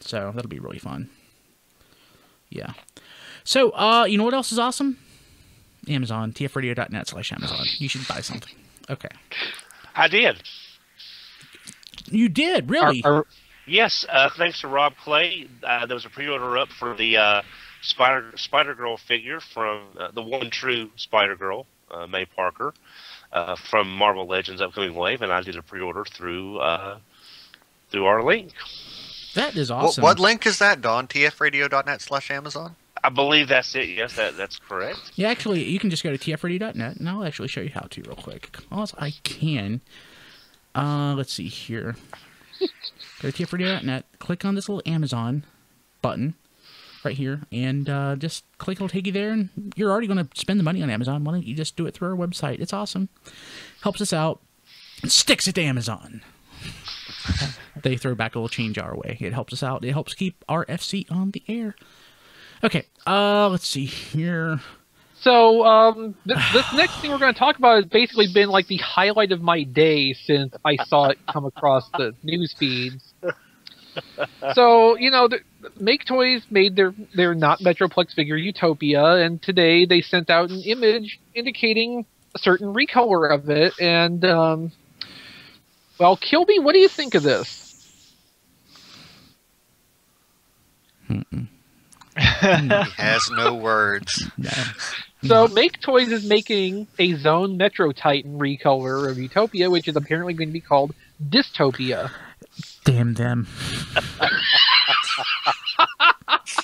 So that'll be really fun. Yeah. So, you know what else is awesome? Amazon, tfradio.net/Amazon. You should buy something. Okay. I did. You did, really? Yes, thanks to Rob Clay. There was a pre-order up for the Spider-Girl figure from the one true Spider-Girl, May Parker, from Marvel Legends Upcoming Wave, and I did a pre-order through our link. That is awesome. What link is that, Don? tfradio.net/Amazon? I believe that's it. Yes, that's correct. Yeah, actually, you can just go to tfradio.net, and I'll actually show you how to real quick. As I can. Let's see here. Go to tfradio.net, click on this little Amazon button right here, and just click. It'll take you there, and you're already going to spend the money on Amazon. Why don't you just do it through our website? It's awesome. Helps us out. It sticks it to Amazon. They throw back a little change our way. It helps us out. It helps keep our FC on the air. Okay, let's see here. So, this next thing we're going to talk about has basically been like the highlight of my day since I saw it come across the news feeds. So, Make Toys made their not Metroplex figure Utopia, and today they sent out an image indicating a certain recolor of it, and, well, Kilby, what do you think of this? He has no words. No. So, Make Toys is making a Zone Metro Titan recolor of Utopia, which is apparently going to be called Dystopia. Damn them.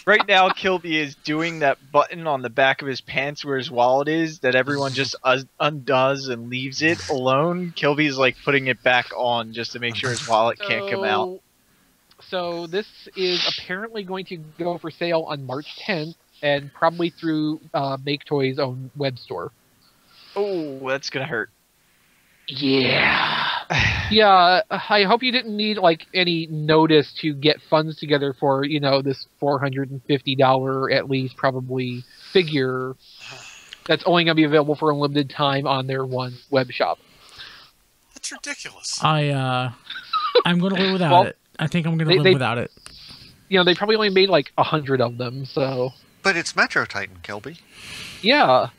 Right now, Kilby is doing that button on the back of his pants where his wallet is that everyone just undoes and leaves it alone. Kilby's like putting it back on just to make sure his wallet can't come out. So this is apparently going to go for sale on March 10th and probably through Make Toys' own web store. Oh, that's going to hurt. Yeah. Yeah, I hope you didn't need any notice to get funds together for, this $450 at least probably figure that's only going to be available for a limited time on their one web shop. That's ridiculous. I'm going to live without it. I think I'm going to live without it. They probably only made 100 of them, so. But it's Metro Titan, Kilby. Yeah.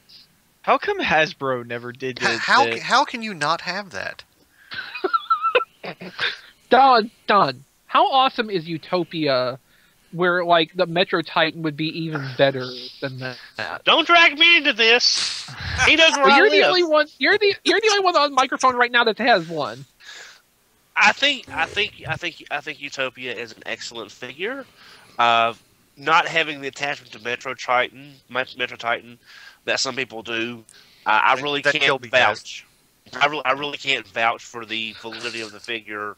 How come Hasbro never did this? How can you not have that? Don, how awesome is Utopia where the Metro Titan would be even better than that? Don't drag me into this. He doesn't well, you're the only one on microphone right now that has one. I think Utopia is an excellent figure. Not having the attachment to Metro Titan that some people do, I really can't vouch. I really can't vouch for the validity of the figure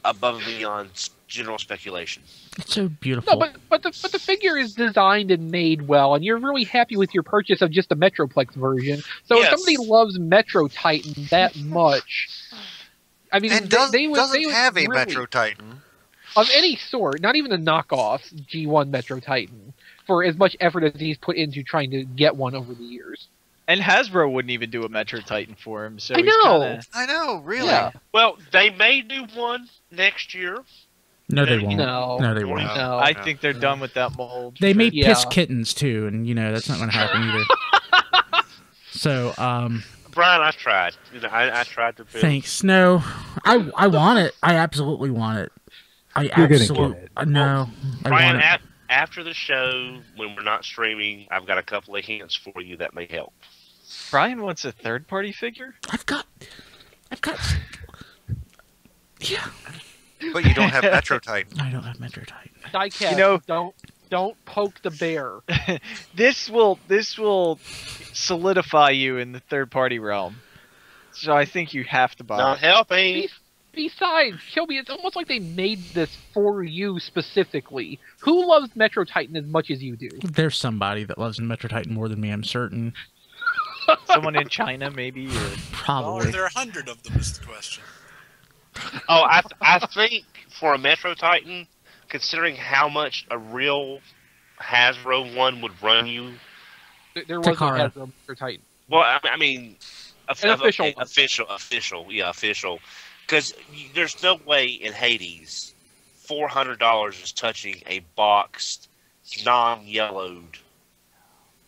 above and beyond general speculation. It's so beautiful. No, but the figure is designed and made well, and you're really happy with your purchase of just the Metroplex version. So if somebody loves Metro Titan that much, I mean, and doesn't have a Metro Titan of any sort, not even a knockoff G1 Metro Titan, for as much effort as he's put into trying to get one over the years. And Hasbro wouldn't even do a Metro Titan for him. So I know, really. Yeah. Well, they may do one next year. No, they won't. No, they won't. No. I think they're done with that mold. They may piss kittens too, and that's not going to happen either. So, Brian, I've tried. I tried to. Thanks. No, I want it. I absolutely want it. You're gonna get it. No. I Brian, want it. after the show, when we're not streaming, I've got a couple of hints for you that may help. Brian wants a third-party figure? I've got. Yeah. But you don't have Metro Titan. I don't have Metro Titan. Diecast, You know- don't poke the bear. This will solidify you in the third-party realm. So I think you have to buy Not it. helping. Besides, Kilby, it's almost like they made this for you specifically. Who loves Metro Titan as much as you do? There's somebody that loves Metro Titan more than me, I'm certain. Someone in China, maybe? Or... Well, Probably. are there 100 of them is the question. Oh, I think for a Metro Titan, considering how much a real Hasbro one would run you, There was no Takara. Hasbro Metro Titan. well, I mean, An official one. official. Because there's no way in Hades $400 is touching a boxed, non-yellowed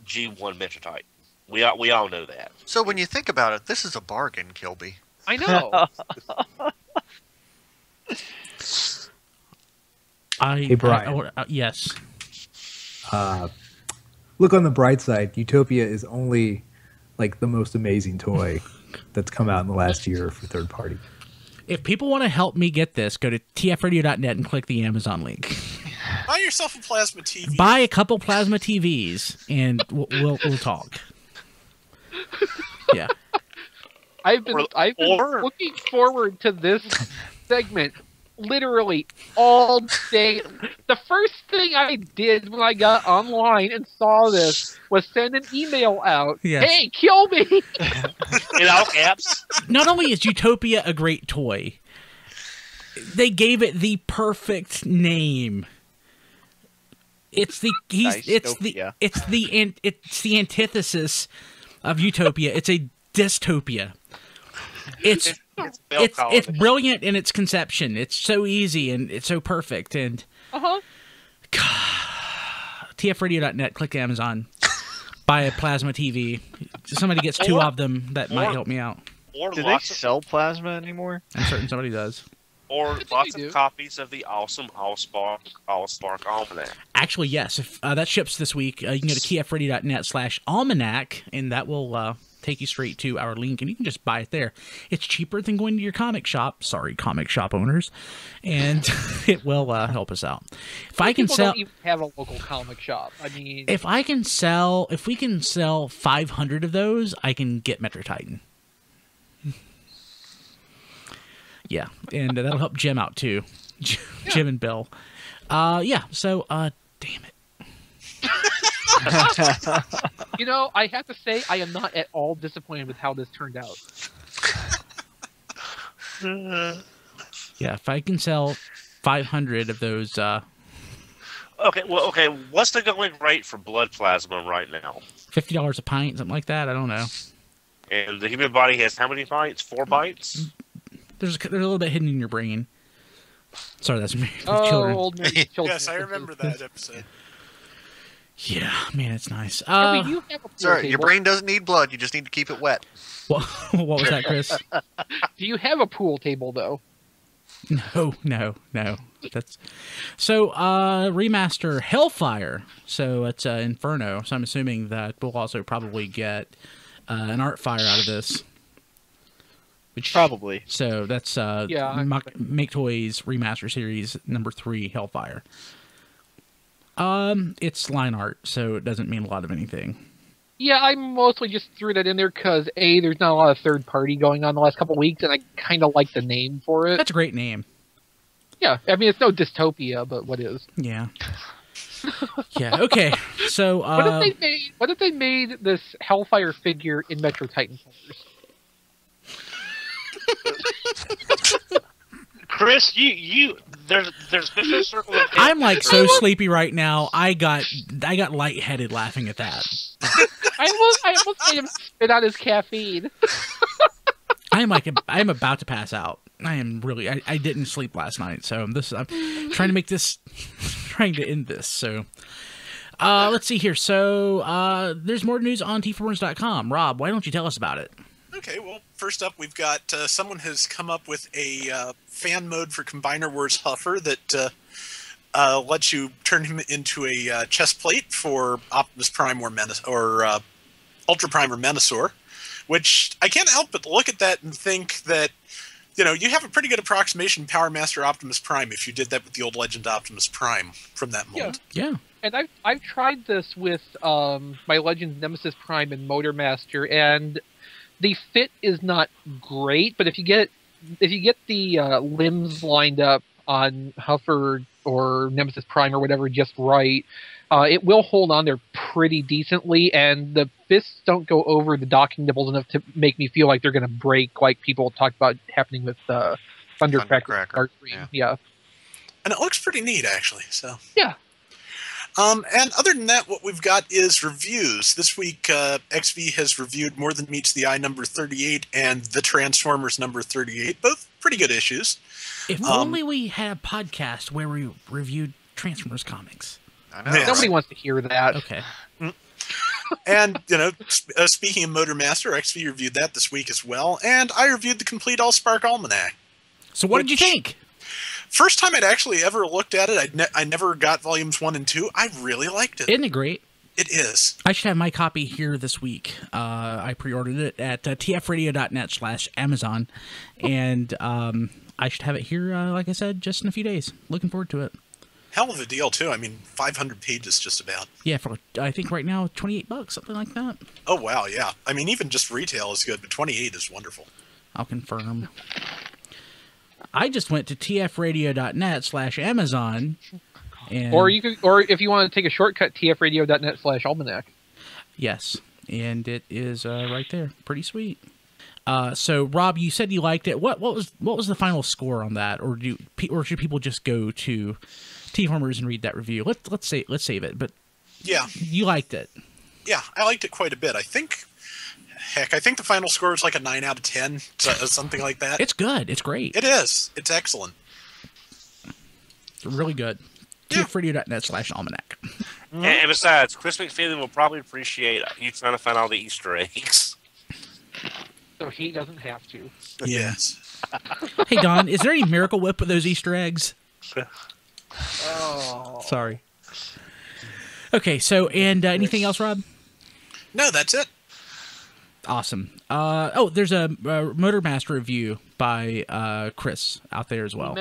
G1 Metro Titan. We all know that. So when you think about it, this is a bargain, Kilby. I know. Hey, Brian. Yes. Look on the bright side. Utopia is only like the most amazing toy that's come out in the last year for third party. If people want to help me get this, go to tfradio.net and click the Amazon link. Buy yourself a plasma TV. Buy a couple plasma TVs, and we'll talk. Yeah. I've been looking forward to this segment literally all day. The first thing I did when I got online and saw this was send an email out. Yes. Hey, kill me! In all caps. Not only is Utopia a great toy, they gave it the perfect name. It's the antithesis of Utopia. It's a dystopia. It's brilliant in its conception. It's so easy and it's so perfect. And tfradio.net, click Amazon, buy a plasma TV. Somebody gets two of them. That might help me out. Or Do they sell plasma anymore? I'm certain somebody does. Or lots of copies of the awesome Allspark Almanac. Actually, yes. If that ships this week, you can go to tfradio.net/almanac, and that will take you straight to our link, and you can just buy it there. It's cheaper than going to your comic shop. Sorry, comic shop owners, and it will help us out. If I can People sell, don't even have a local comic shop. I mean, if we can sell 500 of those, I can get Metro Titan. Yeah, and that'll help Jim out too. Jim and Bill. Yeah, so damn it. you know, I have to say I am not at all disappointed with how this turned out. Yeah, if I can sell 500 of those Okay, what's the going rate for blood plasma right now? $50 a pint, something like that, I don't know. And the human body has how many pints? 4 pints? There's a little bit hidden in your brain. Sorry, that's me. Oh, old man, children. Yes, I remember that episode. Yeah, man, it's nice. Kirby, you have a pool Sorry, table. your brain doesn't need blood. You just need to keep it wet. What was that, Chris? Do you have a pool table though? No. That's so remaster Hellfire. So it's Inferno. So I'm assuming that we'll also probably get an art fire out of this. Probably. So that's Make Toys Remaster Series number 3, Hellfire. It's line art, so it doesn't mean a lot of anything. Yeah, I mostly just threw that in there because there's not a lot of third party going on the last couple of weeks, and I kind of like the name for it. That's a great name. Yeah, I mean it's no dystopia, but what is? Yeah. Yeah. Okay. So what if they made this Hellfire figure in Metro Titan colors? Chris, there's Vicious Circle of Death. I'm like so sleepy right now. I got lightheaded laughing at that. I almost made him spit out his caffeine. I'm about to pass out. I am really. I didn't sleep last night, so I'm trying to end this. So, let's see here. So, there's more news on tforums.com. Rob, why don't you tell us about it? Okay, well, First up, we've got someone has come up with a fan mode for Combiner Wars Huffer that lets you turn him into a chest plate for Optimus Prime or Ultra Prime or Menasor, which I can't help but look at that and think that, you know, you have a pretty good approximation of Power Master Optimus Prime if you did that with the old Legend Optimus Prime from that mold. Yeah. And I've tried this with my Legends Nemesis Prime and Motor Master, and the fit is not great. But if you get the limbs lined up on Huffer or Nemesis Prime or whatever just right, it will hold on there pretty decently, and the fists don't go over the docking nipples enough to make me feel like they're going to break, like people talked about happening with Thundercracker. Yeah. And it looks pretty neat, actually. So yeah. And other than that, what we've got is reviews. This week, XV has reviewed More Than Meets the Eye number 38 and The Transformers number 38, both pretty good issues. If only we had a podcast where we reviewed Transformers comics. I know. Yes. Nobody wants to hear that. Okay. And, you know, speaking of Motor Master, XV reviewed that this week as well, and I reviewed the Complete Allspark Almanac. So what did you think? First time I'd actually ever looked at it. I never got volumes 1 and 2. I really liked it. Isn't it great? It is. I should have my copy here this week. I pre-ordered it at tfradio.net/Amazon, and I should have it here, like I said, just in a few days. Looking forward to it. Hell of a deal, too. I mean, 500 pages just about. Yeah, for I think right now, $28, something like that. Oh, wow, yeah. I mean, even just retail is good, but 28 is wonderful. I'll confirm. I just went to tfradio.net/Amazon. And Or if you want to take a shortcut, tfradio.net/almanac. Yes, and it is right there. Pretty sweet. So Rob, you said you liked it. What was the final score on that, or should people just go to T-Farmers and read that review? Let's save it. But yeah, you liked it. Yeah, I liked it quite a bit. I think the final score is like a 9 out of 10, something like that. It's good. It's great. It is. It's excellent. It's really good. Yeah. tfradio.net/almanac. And besides, Chris McFeely will probably appreciate you trying to find all the Easter eggs. So he doesn't have to. Yes. Hey Don, is there any Miracle Whip with those Easter eggs? Oh. Sorry. Okay, so and anything else, Rob? No, that's it. Awesome. There's a Motor Master review by Chris out there as well.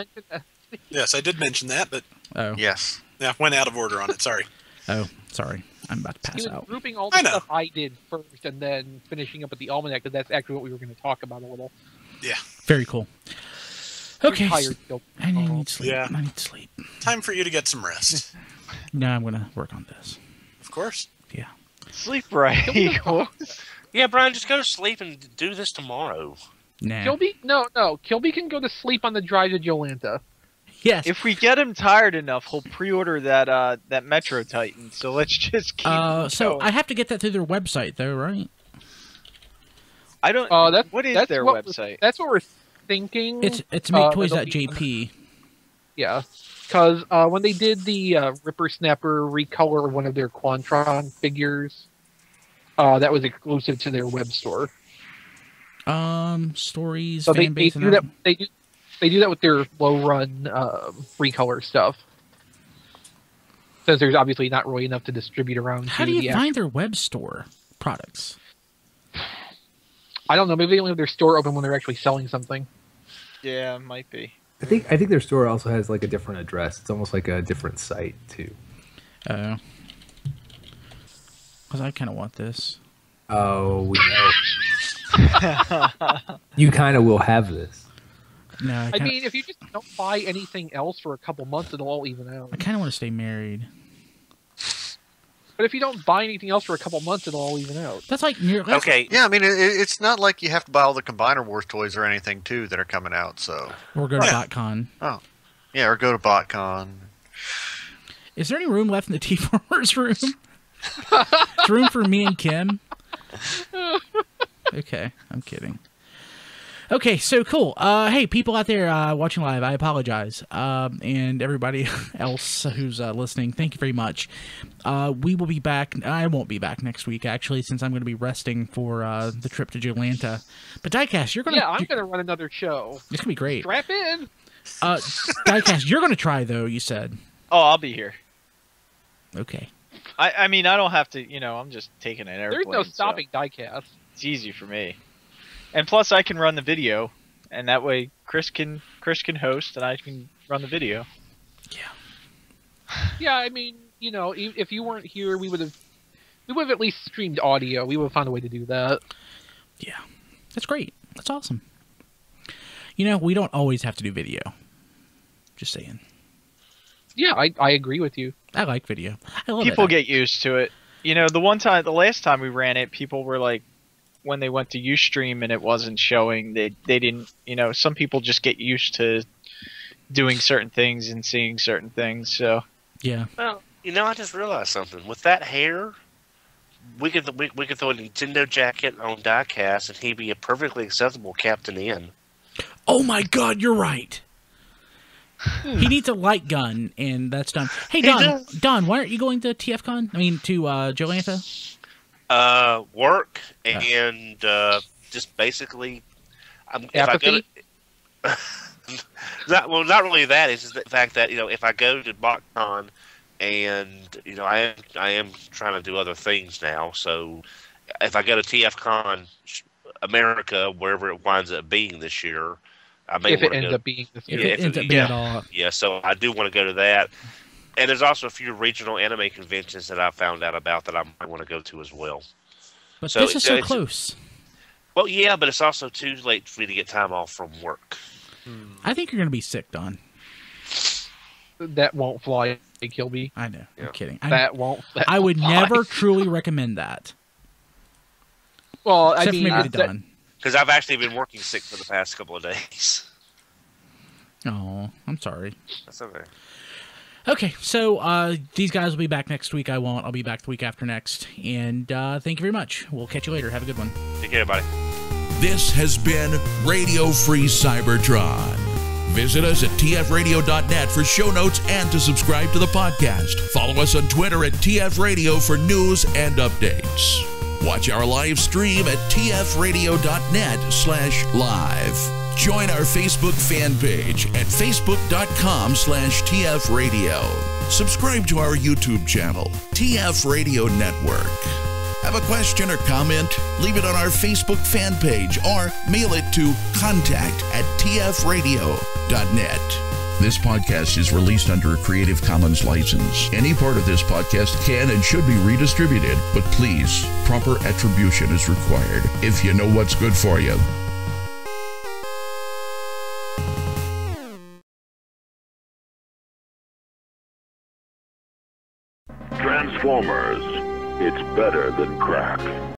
Yes, I did mention that, but Oh. Yes. yeah, went out of order on it. Sorry. Oh, sorry. I'm about to He pass was out. grouping all the stuff I did first and then finishing up with the almanac, because that's actually what we were going to talk about a little. Yeah. Very cool. Okay. Tired still. I need sleep. Yeah. I need sleep. Time for you to get some rest. No, I'm going to work on this. Of course. Yeah. Sleep right. Yeah, Brian, just go to sleep and do this tomorrow. Nah. Kilby can go to sleep on the drive to Jolanta. Yes. If we get him tired enough, he'll pre-order that Metro Titan. So let's just keep. So I have to get that through their website, though, right? I don't. What is that's their what website? That's what we're thinking. It's maketoys.jp. Yeah, because when they did the Ripper Snapper recolor of one of their Quantron figures, that was exclusive to their web store. Stories. So they fanbase, do that. They do that with their low-run recolor stuff. Since there's obviously not really enough to distribute around. How do you find their web store products? I don't know. Maybe they only have their store open when they're actually selling something. Yeah, it might be. I think their store also has like a different address. It's almost like a different site too. Oh. Because I kind of want this. Oh, we know. You kind of will have this. No, I mean, if you just don't buy anything else for a couple months, it'll all even out. I kind of want to stay married. But if you don't buy anything else for a couple months, it'll all even out. That's like Okay. Yeah, I mean, it's not like you have to buy all the Combiner Wars toys or anything, too, that are coming out, so... Or go to BotCon. Oh. Yeah, or go to BotCon. Is there any room left in the T-Farmers room? There's room for me and Kim? Okay, I'm kidding. Okay, so cool. Hey, people out there watching live, I apologize. And everybody else who's listening, thank you very much. We will be back. I won't be back next week, actually, since I'm going to be resting for the trip to Atlanta. But Diecast, you're going to... Yeah, I'm going to run another show. It's going to be great. Strap in. Diecast, you're going to try, though, you said. Oh, I'll be here. Okay. I mean, I don't have to, I'm just taking an airplane. There's no stopping Diecast. It's easy for me. And plus, I can run the video, and that way Chris can host, and I can run the video. Yeah. Yeah, I mean, if you weren't here, we would have at least streamed audio. We would have found a way to do that. Yeah. That's great. That's awesome. We don't always have to do video. Just saying. Yeah, I agree with you. I like video. I love People it. get used to it. The last time we ran it, people were like, when they went to Ustream and it wasn't showing, they didn't, some people just get used to doing certain things and seeing certain things. So yeah. Well, I just realized something. With that hair, we could throw a Nintendo jacket on Diecast, and he'd be a perfectly acceptable Captain N. Oh my God, you're right. He needs a light gun, and that's done. Hey, Don, why aren't you going to TFCon? I mean, to Jolanta? Work and just basically, if I go to, not really that. It's just the fact that if I go to BotCon, and I am trying to do other things now. So if I go to TFCon America, wherever it winds up being this year, I may if it ends up being this year. If it ends up being at all. Yeah, so I do want to go to that. And there's also a few regional anime conventions that I found out about that I might want to go to as well. But this is so close. Well, yeah, but it's also too late for me to get time off from work. I think you're going to be sick, Don. That won't fly, Kilby. I know. I'm kidding. I would never truly recommend that. Well, Except I mean, for maybe to Don. Because I've actually been working sick for the past couple of days. Oh, I'm sorry. That's okay. Okay, so these guys will be back next week. I won't. I'll be back the week after next. And thank you very much. We'll catch you later. Have a good one. Take care, everybody. This has been Radio Free Cybertron. Visit us at tfradio.net for show notes and to subscribe to the podcast. Follow us on Twitter at tfradio for news and updates. Watch our live stream at tfradio.net/live. Join our Facebook fan page at facebook.com/tfradio. Subscribe to our YouTube channel, TF Radio Network. Have a question or comment? Leave it on our Facebook fan page or mail it to contact@tfradio.net. This podcast is released under a Creative Commons license. Any part of this podcast can and should be redistributed, but please, proper attribution is required if you know what's good for you. Transformers. It's better than crack.